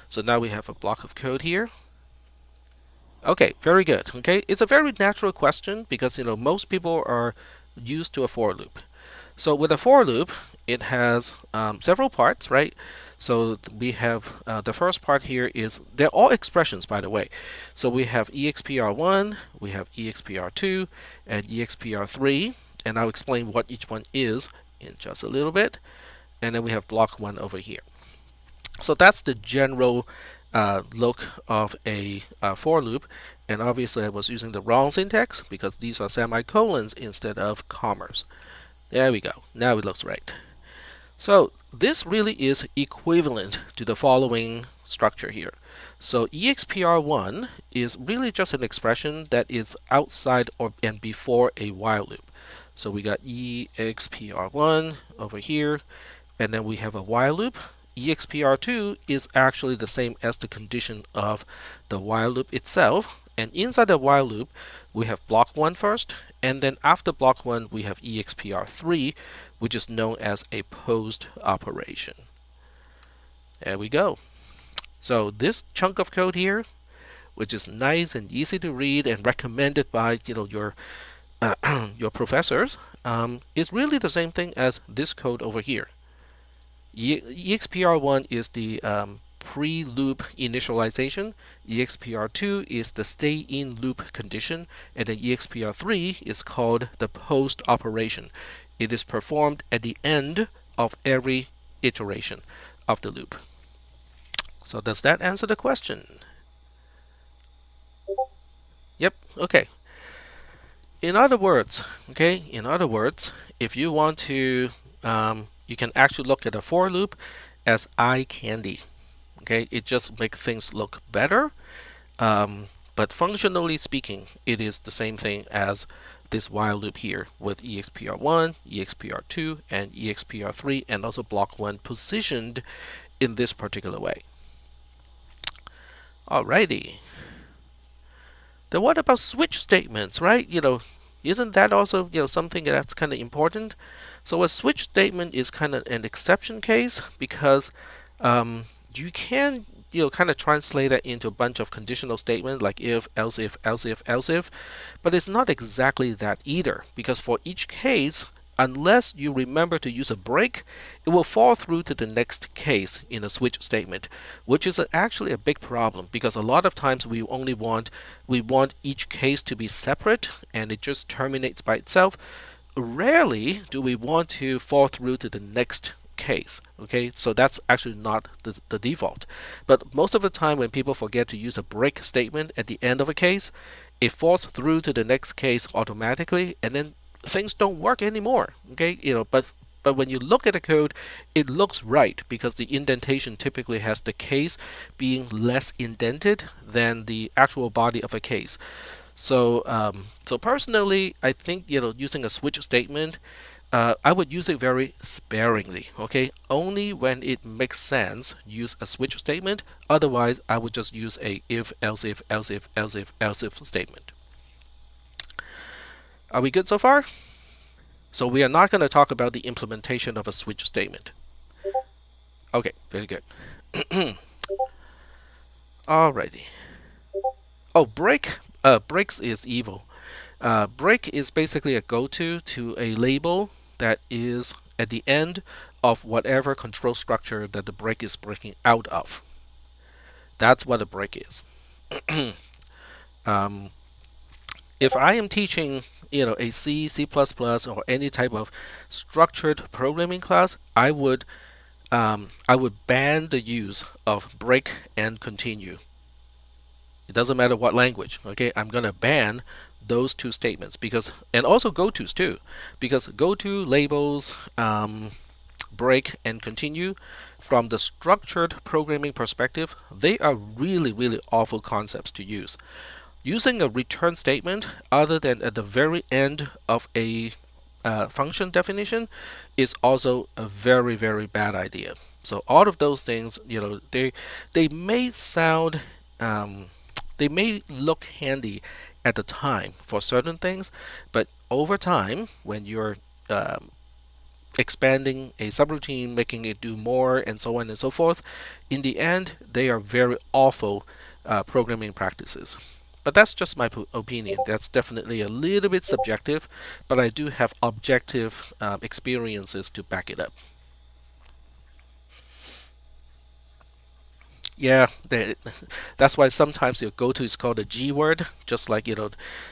So now we have a block of code here. Okay, very good. Okay, it's a very natural question because most people are used to a for loop. So with a for loop, it has several parts, right? So we have the first part here is, they're all expressions, by the way. So we have expr1, we have expr2, and expr3. and I'll explain what each one is in just a little bit. And then we have block 1 over here. So that's the general look of a for loop. And obviously I was using the wrong syntax because these are semicolons instead of commas. There we go. Now it looks right. So this really is equivalent to the following structure here. So expr1 is really just an expression that is outside or and before a while loop. So we got expr1 over here, and then we have a while loop. expr2 is actually the same as the condition of the while loop itself. And inside the while loop, we have block 1 first, and then after block 1, we have expr3, which is known as a post operation. There we go. So this chunk of code here, which is nice and easy to read and recommended by your your professors, is really the same thing as this code over here. expr1 is the pre-loop initialization, expr2 is the stay-in loop condition, and then expr3 is called the post operation. It is performed at the end of every iteration of the loop. So does that answer the question? Yep, okay. In other words, if you want to, you can actually look at a for loop as eye candy. Okay, it just makes things look better, but functionally speaking, it is the same thing as this while loop here with expr1, expr2, and expr3, and also block 1 positioned in this particular way. Alrighty. Then what about switch statements, right? Isn't that also something that's kind of important? So a switch statement is kind of an exception case because you can kind of translate that into a bunch of conditional statements like if, else if, else if, else if, but it's not exactly that either, because for each case, unless you remember to use a break, it will fall through to the next case in a switch statement, which is actually a big problem because a lot of times we want each case to be separate and it just terminates by itself. Rarely do we want to fall through to the next case. Okay, so that's actually not the default. But most of the time when people forget to use a break statement at the end of a case, it falls through to the next case automatically, and then things don't work anymore. Okay, but when you look at the code, it looks right because the indentation typically has the case being less indented than the actual body of a case. So so personally, I think using a switch statement, I would use it very sparingly. Okay, only when it makes sense use a switch statement. Otherwise, I would just use a if, else if, else if, else if, else if statement. Are we good so far? So we are not going to talk about the implementation of a switch statement. Okay, very good. Alrighty. Oh, breaks is evil. Break is basically a go-to to a label that is at the end of whatever control structure that the break is breaking out of. That's what a break is. If I am teaching a C, C++, or any type of structured programming class, I would ban the use of break and continue. It doesn't matter what language. Okay, I'm gonna ban those two statements and also go-tos too, because go-to labels, break and continue, from the structured programming perspective, they are really, really awful concepts to use. Using a return statement other than at the very end of a function definition is also a very, very bad idea. So all of those things, they may sound, they may look handy at the time for certain things, but over time, when you're expanding a subroutine, making it do more, and so on and so forth, in the end, they are very awful programming practices. But that's just my opinion. That's definitely a little bit subjective, but I do have objective experiences to back it up. Yeah, that's why sometimes your go-to is called a G word, just like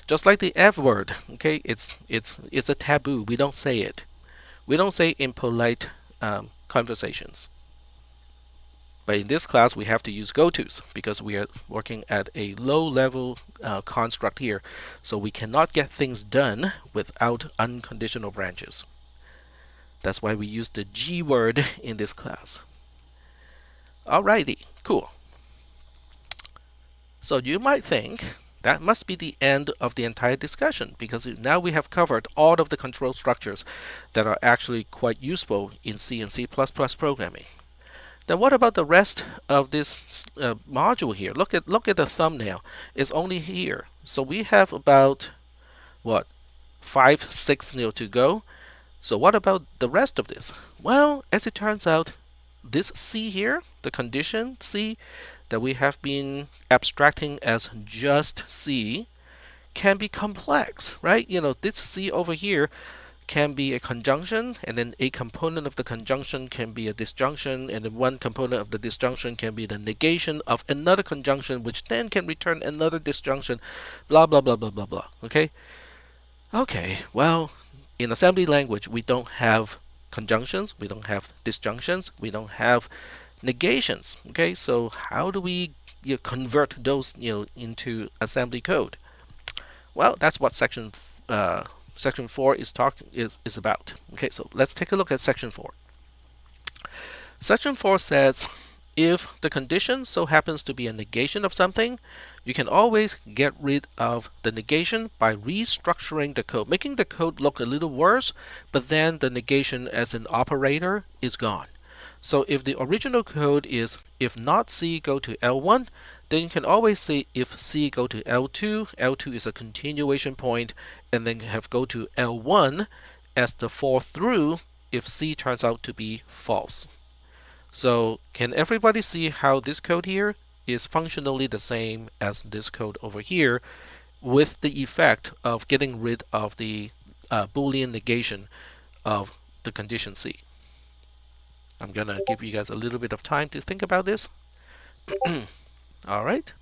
just like the F word. Okay, it's a taboo. We don't say it. We don't say it in polite conversations. But in this class, we have to use go-tos because we are working at a low-level construct here. So we cannot get things done without unconditional branches. That's why we use the G word in this class. Alrighty, cool. So you might think that must be the end of the entire discussion because now we have covered all of the control structures that are actually quite useful in C and C++ programming. Then what about the rest of this module here? Look at the thumbnail. It's only here. So we have about what 5, 6 to go. So what about the rest of this? Well, as it turns out, this C here, the condition C that we have been abstracting as just C, can be complex, right? This C over here can be a conjunction, and then a component of the conjunction can be a disjunction, and then one component of the disjunction can be the negation of another conjunction, which then can return another disjunction, blah, blah, blah, blah, blah, blah. Okay? Okay, well, in assembly language, we don't have conjunctions, we don't have disjunctions, we don't have negations. Okay, so how do we convert those into assembly code? Well, that's what section 4 is about. Okay, so let's take a look at section 4. Section 4 says if the condition so happens to be a negation of something, you can always get rid of the negation by restructuring the code, making the code look a little worse, but then the negation as an operator is gone. So if the original code is if not C go to L1, then you can always say if C go to L2, L2 is a continuation point, and then have go to L1 as the fall through if C turns out to be false. So can everybody see how this code here is functionally the same as this code over here with the effect of getting rid of the Boolean negation of the condition C? I'm going to give you guys a little bit of time to think about this. All right.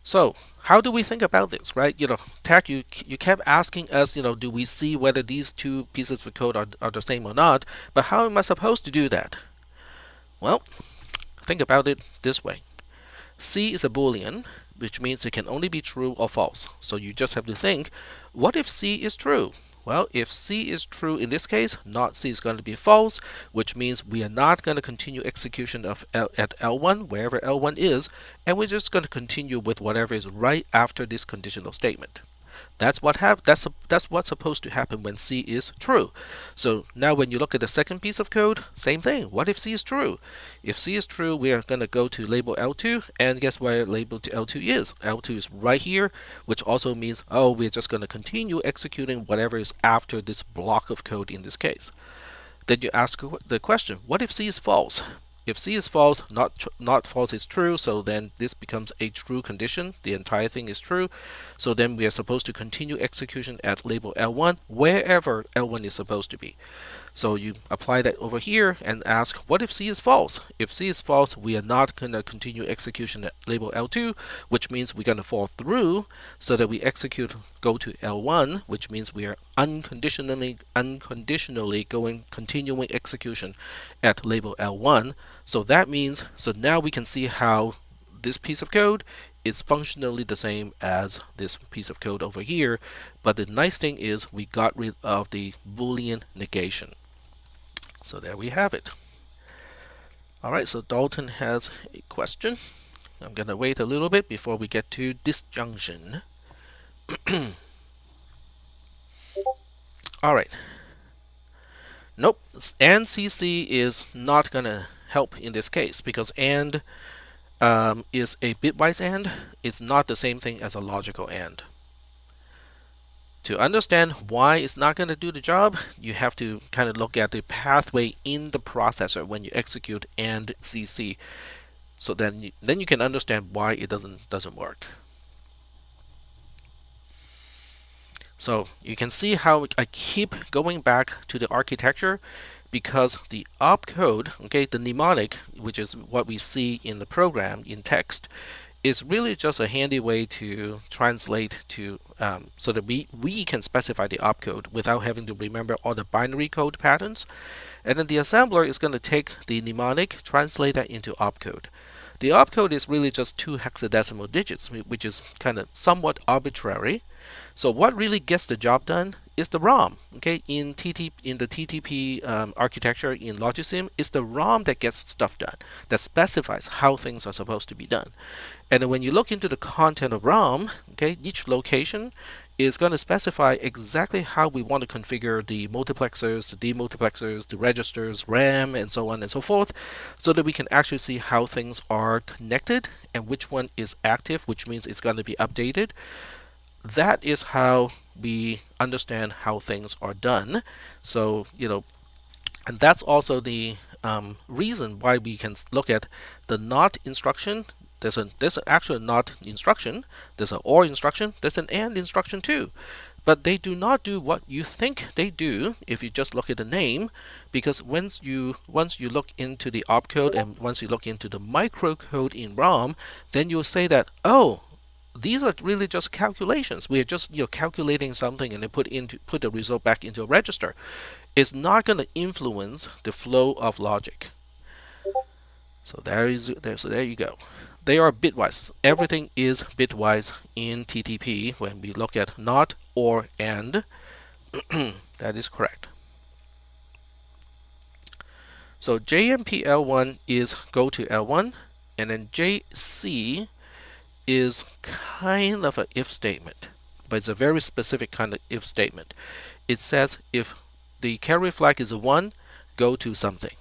So how do we think about this, right? Tech, you kept asking us, do we see whether these two pieces of code are the same or not? But how am I supposed to do that? Well, think about it this way. C is a Boolean, which means it can only be true or false. So you just have to think, what if C is true? Well, if C is true in this case, not C is going to be false, which means we are not going to continue execution of at L1, wherever L1 is, and we're just going to continue with whatever is right after this conditional statement. That's what's supposed to happen when C is true. So now when you look at the second piece of code, same thing. What if C is true? If C is true, we are going to go to label L2, and guess where label to L2 is? L2 is right here, which also means, oh, we're just going to continue executing whatever is after this block of code in this case. Then you ask the question, what if C is false? If C is false, not false is true, so then this becomes a true condition. The entire thing is true. So then we are supposed to continue execution at label L1, wherever L1 is supposed to be. So you apply that over here and ask, what if C is false? If C is false, we are not going to continue execution at label L2, which means we're going to fall through so that we go to L1, which means we are unconditionally continuing execution at label L1. So that means, so now we can see how this piece of code is functionally the same as this piece of code over here, but the nice thing is we got rid of the Boolean negation. So there we have it. Alright, so Dalton has a question. I'm going to wait a little bit before we get to disjunction. Alright. Nope, and CC is not going to help in this case because and is a bitwise and. It's not the same thing as a logical and. To understand why it's not going to do the job, you have to kind of look at the pathway in the processor when you execute and CC. So then you can understand why it doesn't work. So you can see how I keep going back to the architecture because the opcode, okay, the mnemonic, which is what we see in the program in text, is really just a handy way to translate to so that we can specify the opcode without having to remember all the binary code patterns. And then the assembler is going to take the mnemonic, translate that into opcode. The opcode is really just 2 hexadecimal digits, which is kind of somewhat arbitrary. So what really gets the job done is the ROM. Okay, in the TTP architecture in Logisim, it's the ROM that gets stuff done, that specifies how things are supposed to be done. And then when you look into the content of ROM, okay, each location is going to specify exactly how we want to configure the multiplexers, the demultiplexers, the registers, RAM, and so on and so forth, so that we can actually see how things are connected and which one is active, which means it's going to be updated. That is how we understand how things are done. So, and that's also the reason why we can look at the not instruction. There's actually a not instruction, there's an or instruction, there's an and instruction too. But they do not do what you think they do if you just look at the name, because once you look into the opcode and once you look into the microcode in ROM, then you'll say that, oh, these are really just calculations. We are just calculating something and then put the result back into a register. It's not going to influence the flow of logic. So there you go. They are bitwise. Everything is bitwise in TTP when we look at not, or, and. That is correct. So JMP L1 is go to L1, and then JC is kind of an if statement, but it's a very specific kind of if statement. It says if the carry flag is a 1, go to something.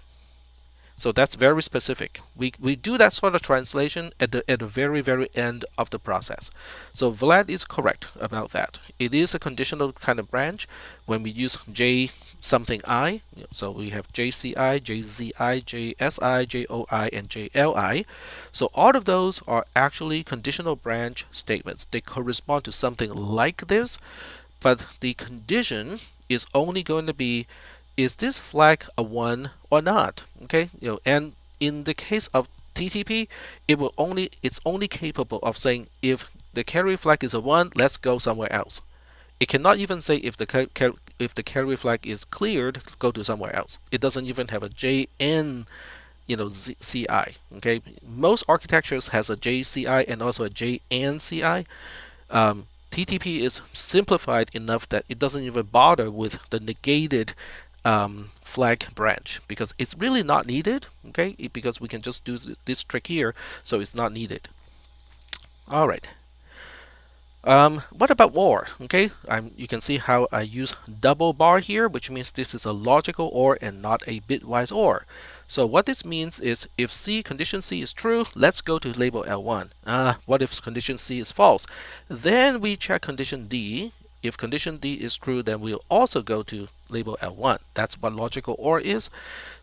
So that's very specific. We do that sort of translation at the very end of the process. So Vlad is correct about that. It is a conditional kind of branch when we use J something I. So we have JCI, JZI, JSI, JOI, and JLI. So all of those are actually conditional branch statements. They correspond to something like this, but the condition is only going to be, is this flag a 1 or not? Okay, and in the case of TTP, it's only capable of saying if the carry flag is a 1, let's go somewhere else. It cannot even say if the carry flag is cleared, go to somewhere else. It doesn't even have a JN, CI. Okay, most architectures has a JCI and also a JNCI. TTP is simplified enough that it doesn't even bother with the negated flag branch, because it's really not needed, okay, because we can just do this trick here, so it's not needed. All right. What about OR? Okay, you can see how I use double bar here, which means this is a logical OR and not a bitwise OR. So what this means is if condition C is true, let's go to label L1. What if condition C is false? Then we check condition D. If condition D is true, then we'll also go to label L1. That's what logical OR is.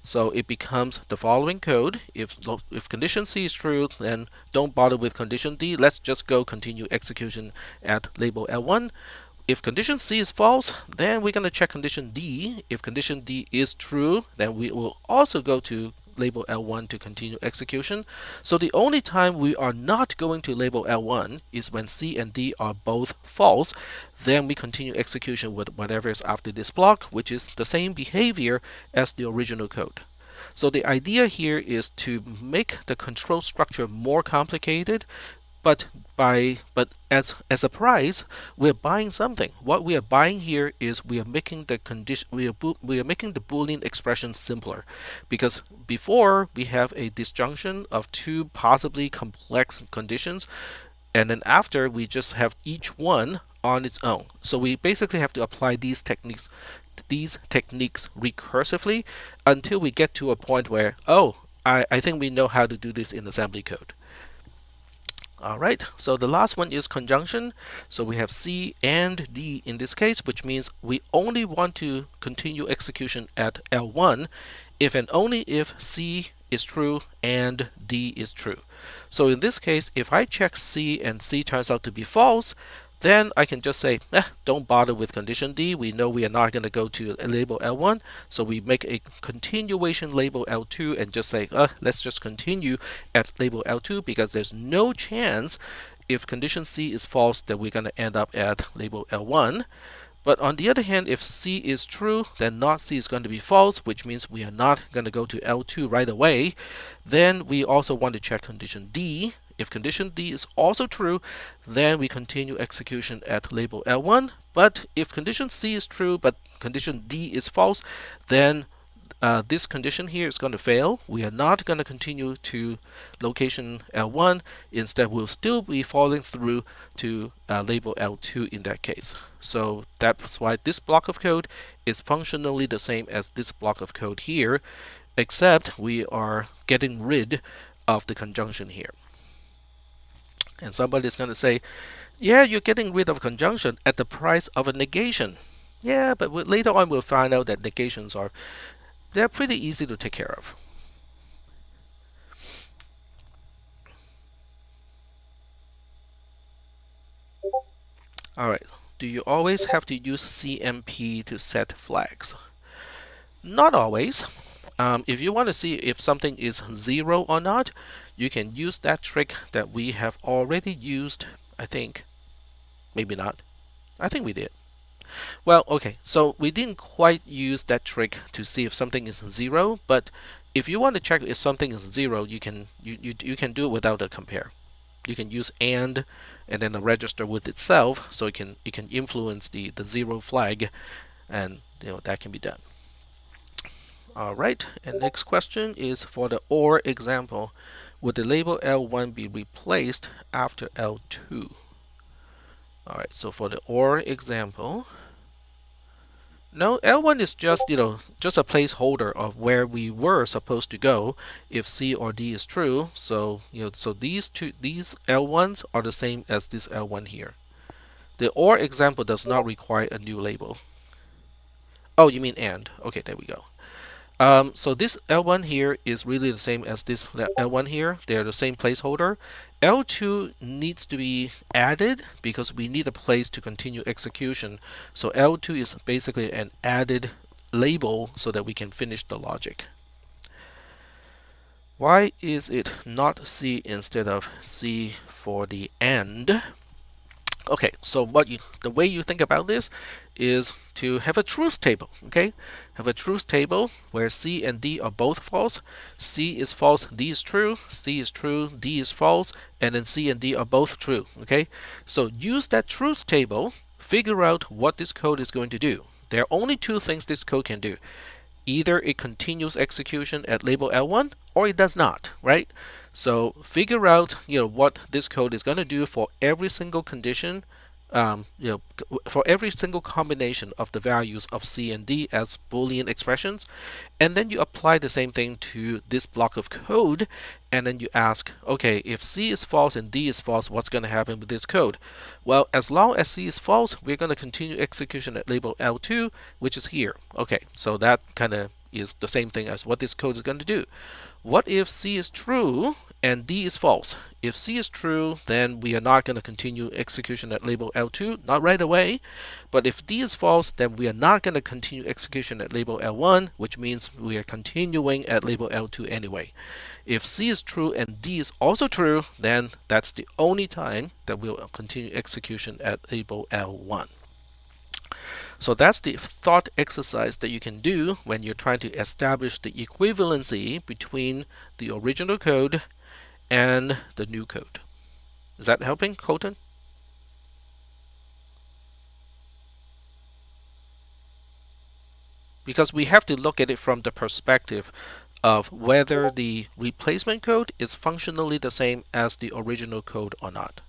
So it becomes the following code. If condition C is true, then don't bother with condition D. Let's just go continue execution at label L1. If condition C is false, then we're going to check condition D. If condition D is true, then we will also go to label L1 to continue execution. So the only time we are not going to label L1 is when C and D are both false. Then we continue execution with whatever is after this block, which is the same behavior as the original code. So the idea here is to make the control structure more complicated, but as a price, we're buying something. What we are buying here is we are making the condition, we are making the Boolean expression simpler, because before we have a disjunction of 2 possibly complex conditions, and then after we just have each one on its own. So we basically have to apply these techniques recursively until we get to a point where, oh, I think we know how to do this in assembly code. Alright, so the last one is conjunction. So we have C and D in this case, which means we only want to continue execution at L1 if and only if C is true and D is true. So in this case, if I check C and C turns out to be false, then I can just say, don't bother with condition D. We know we are not going to go to label L1, so we make a continuation label L2 and just say, let's just continue at label L2 because there's no chance if condition C is false that we're going to end up at label L1. But on the other hand, if C is true, then not C is going to be false, which means we are not going to go to L2 right away. Then we also want to check condition D. If condition D is also true, then we continue execution at label L1. But if condition C is true, but condition D is false, then this condition here is going to fail. We are not going to continue to location L1. Instead, we'll still be falling through to label L2 in that case. So that's why this block of code is functionally the same as this block of code here, except we are getting rid of the conjunction here. And somebody's going to say, yeah, you're getting rid of conjunction at the price of a negation. Yeah, but later on we'll find out that negations they're pretty easy to take care of. Alright, do you always have to use CMP to set flags? Not always. If you want to see if something is 0 or not, you can use that trick that we have already used, I think. Maybe not. I think we did. Well, okay, so we didn't quite use that trick to see if something is 0, but if you want to check if something is 0, you can do it without a compare. You can use and then a register with itself, so it can influence the 0 flag, and that can be done. All right, and next question is for the OR example. Would the label L1 be replaced after L2? All right, so for the OR example, no, L1 is just just a placeholder of where we were supposed to go if C or D is true. So so these L1s are the same as this L1 here. The OR example does not require a new label. Oh, you mean and? Okay, there we go. So this L1 here is really the same as this L1 here. They're the same placeholder. L2 needs to be added because we need a place to continue execution. So L2 is basically an added label so that we can finish the logic. Why is it not C instead of C for the AND? Okay, so the way you think about this is to have a truth table. Okay, have a truth table where C and D are both false. C is false, D is true. C is true, D is false, and then C and D are both true. Okay, so use that truth table. Figure out what this code is going to do. There are only two things this code can do. Either it continues execution at label L1 or it does not, right? So figure out what this code is going to do for every single condition, for every single combination of the values of C and D as Boolean expressions, and then you apply the same thing to this block of code, and then you ask, okay, if C is false and D is false, what's going to happen with this code? Well, as long as C is false, we're going to continue execution at label L2, which is here. Okay, so that kind of is the same thing as what this code is going to do. What if C is true and D is false? If C is true, then we are not going to continue execution at label L2, not right away. But if D is false, then we are not going to continue execution at label L1, which means we are continuing at label L2 anyway. If C is true and D is also true, then that's the only time that we'll continue execution at label L1. So that's the thought exercise that you can do when you're trying to establish the equivalency between the original code and the new code. Is that helping, Colton? Because we have to look at it from the perspective of whether the replacement code is functionally the same as the original code or not.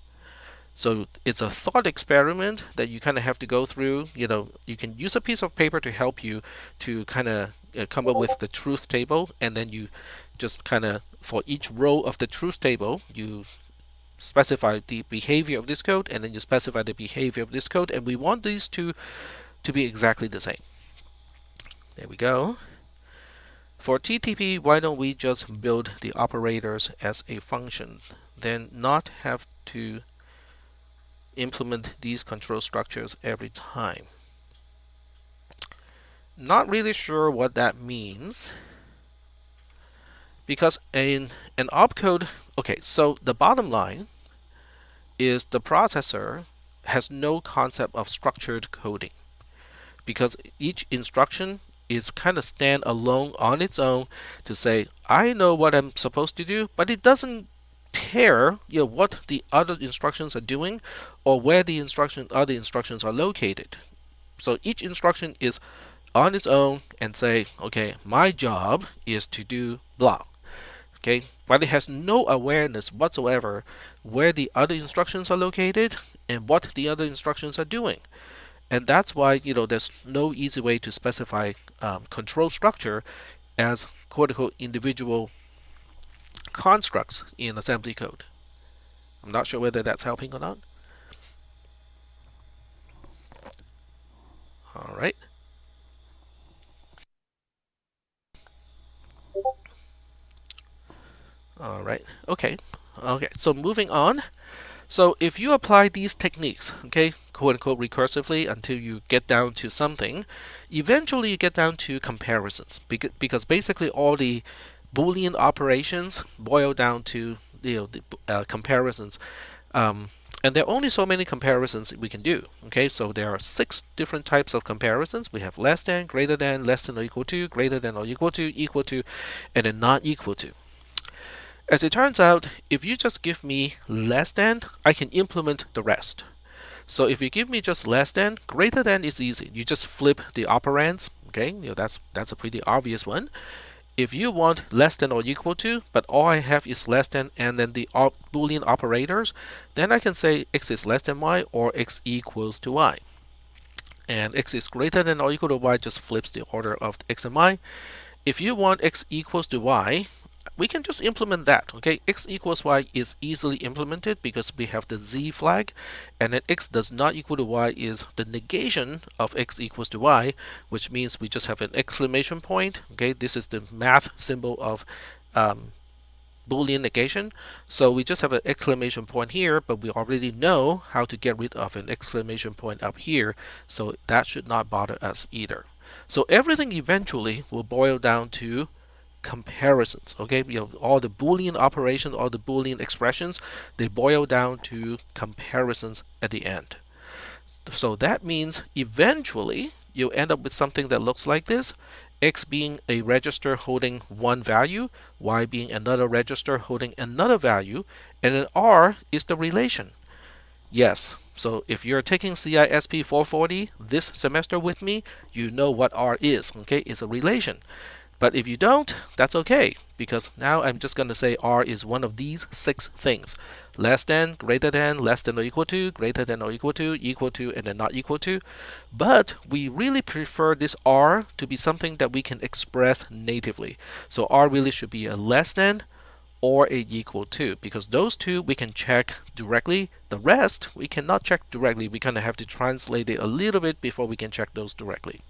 So it's a thought experiment that you kind of have to go through. You can use a piece of paper to help you to kind of come up with the truth table, and then you just kind of, for each row of the truth table, you specify the behavior of this code, and then you specify the behavior of this code, and we want these two to be exactly the same. There we go. For TTP, why don't we just build the operators as a function, then not have to implement these control structures every time. Not really sure what that means, because in an opcode, okay, so the bottom line is the processor has no concept of structured coding, because each instruction is kind of stand alone on its own to say, I know what I'm supposed to do, but it doesn't care, what the other instructions are doing or where the other instructions are located. So each instruction is on its own and say, okay, my job is to do blah. Okay, but it has no awareness whatsoever where the other instructions are located and what the other instructions are doing. And that's why, there's no easy way to specify control structure as quote unquote individual constructs in assembly code. I'm not sure whether that's helping or not. All right. All right. Okay. Okay. So moving on. So if you apply these techniques, okay, quote unquote recursively until you get down to something, eventually you get down to comparisons, because basically all the Boolean operations boil down to the comparisons. And there are only so many comparisons we can do. Okay, so there are 6 different types of comparisons. We have less than, greater than, less than or equal to, greater than or equal to, and then not equal to. As it turns out, if you just give me less than, I can implement the rest. So if you give me just less than, greater than is easy. You just flip the operands. Okay, that's a pretty obvious one. If you want less than or equal to, but all I have is less than and then the Boolean operators, then I can say x is less than y or x equals to y. And x is greater than or equal to y just flips the order of x and y. If you want x equals to y, we can just implement that. Okay, x equals y is easily implemented because we have the z flag, and then x does not equal to y is the negation of x equals to y, which means we just have an exclamation point. Okay, this is the math symbol of Boolean negation. So we just have an exclamation point here, but we already know how to get rid of an exclamation point up here, so that should not bother us either. So everything eventually will boil down to comparisons. Okay, all the Boolean operations, all the Boolean expressions, they boil down to comparisons at the end. So that means eventually you end up with something that looks like this: x being a register holding one value, y being another register holding another value, and then r is the relation. Yes, so if you're taking CISP 440 this semester with me, you know what r is. Okay, it's a relation. But if you don't, that's okay, because now I'm just going to say r is one of these 6 things: less than, greater than, less than or equal to, greater than or equal to, and then not equal to. But we really prefer this r to be something that we can express natively. So r really should be a less than or a equal to, because those two we can check directly. The rest we cannot check directly. We kind of have to translate it a little bit before we can check those directly.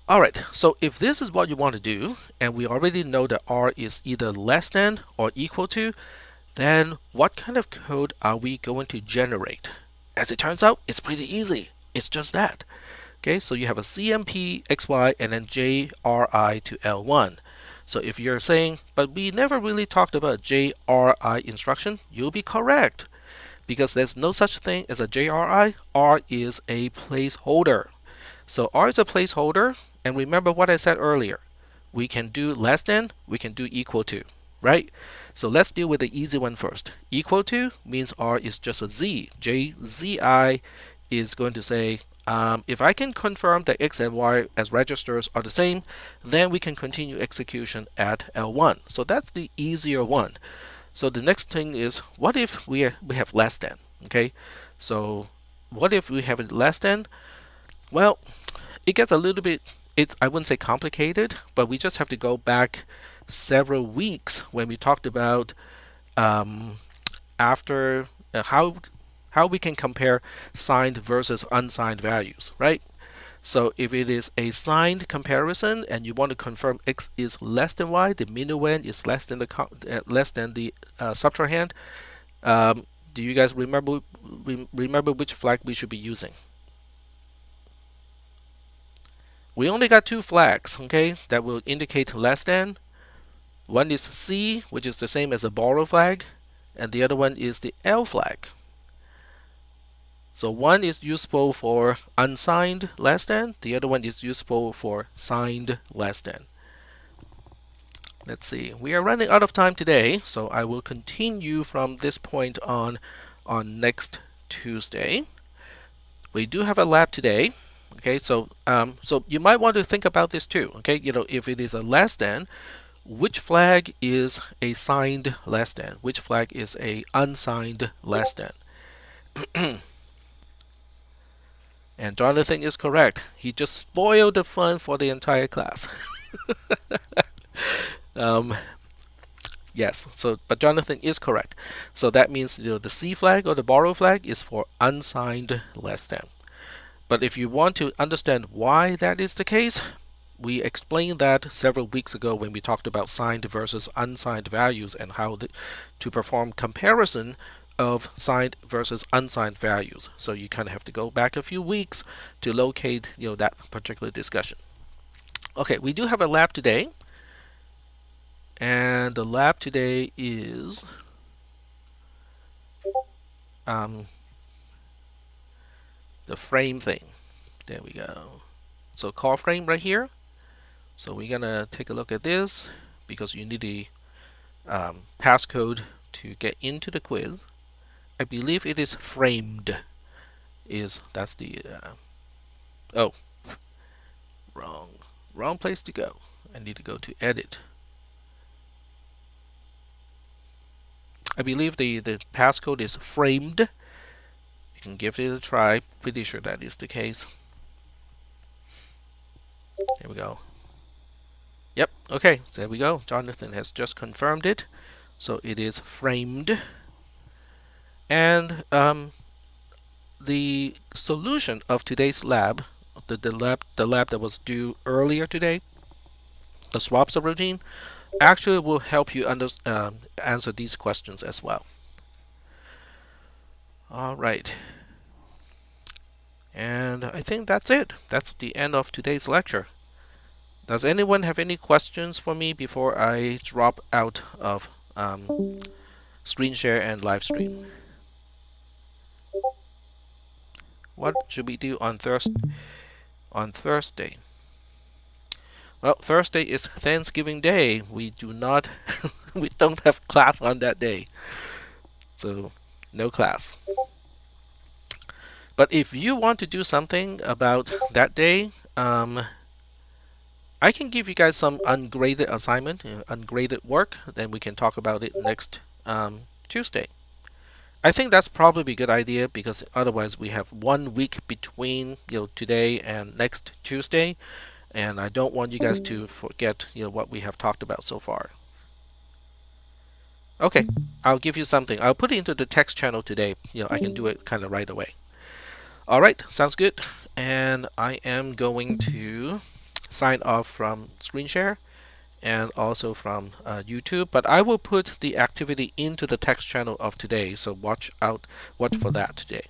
Alright, so if this is what you want to do, and we already know that r is either less than or equal to, then what kind of code are we going to generate? As it turns out, it's pretty easy. It's just that. Okay, so you have a CMP XY and then JRI to L1. So if you're saying, but we never really talked about JRI instruction, you'll be correct, because there's no such thing as a JRI. R is a placeholder. So r is a placeholder, and remember what I said earlier. We can do less than, we can do equal to, right? So let's deal with the easy one first. Equal to means r is just a z. JZI is going to say, if I can confirm that x and y as registers are the same, then we can continue execution at L1. So that's the easier one. So the next thing is, what if we have less than? Okay, so what if we have less than? Well, it gets a little bit, I wouldn't say complicated, but we just have to go back several weeks when we talked about after how we can compare signed versus unsigned values, right? So if it is a signed comparison and you want to confirm x is less than y, the minuend is less than the subtrahend, Do you guys remember which flag we should be using? We only got two flags, okay, that will indicate less than. One is C, which is the same as a borrow flag, and the other one is the L flag. So one is useful for unsigned less than, the other one is useful for signed less than. Let's see, we are running out of time today, so I will continue from this point on next Tuesday. We do have a lab today. Okay, so you might want to think about this too. Okay, if it is a less than, which flag is a signed less than? Which flag is a unsigned less than? And Jonathan is correct. He just spoiled the fun for the entire class. Yes, but Jonathan is correct. So that means the C flag or the borrow flag is for unsigned less than. But if you want to understand why that is the case, we explained that several weeks ago when we talked about signed versus unsigned values and how to perform comparison of signed versus unsigned values. So you kind of have to go back a few weeks to locate that particular discussion. Okay, we do have a lab today, and the lab today is the frame thing. There we go. So call frame right here. So we're gonna take a look at this because you need the passcode to get into the quiz. I believe it is framed. That's the oh, wrong place to go. I need to go to edit. I believe the passcode is framed. You can give it a try. Pretty sure that is the case. There we go. Yep, okay, so there we go. Jonathan has just confirmed it. So it is framed. And the solution of today's lab, the lab that was due earlier today, the swap subroutine, actually will help you answer these questions as well. All right. And I think that's it. That's the end of today's lecture. Does anyone have any questions for me before I drop out of screen share and live stream? What should we do on Thursday? Well, Thursday is Thanksgiving Day. We don't have class on that day. So no class. But if you want to do something about that day, I can give you guys some ungraded assignment, ungraded work, then we can talk about it next Tuesday. I think that's probably a good idea because otherwise we have 1 week between today and next Tuesday, and I don't want you guys to forget what we have talked about so far. Okay, I'll give you something. I'll put it into the text channel today. I can do it kind of right away. All right, sounds good. And I am going to sign off from screen share and also from YouTube, but I will put the activity into the text channel of today, so watch for that today.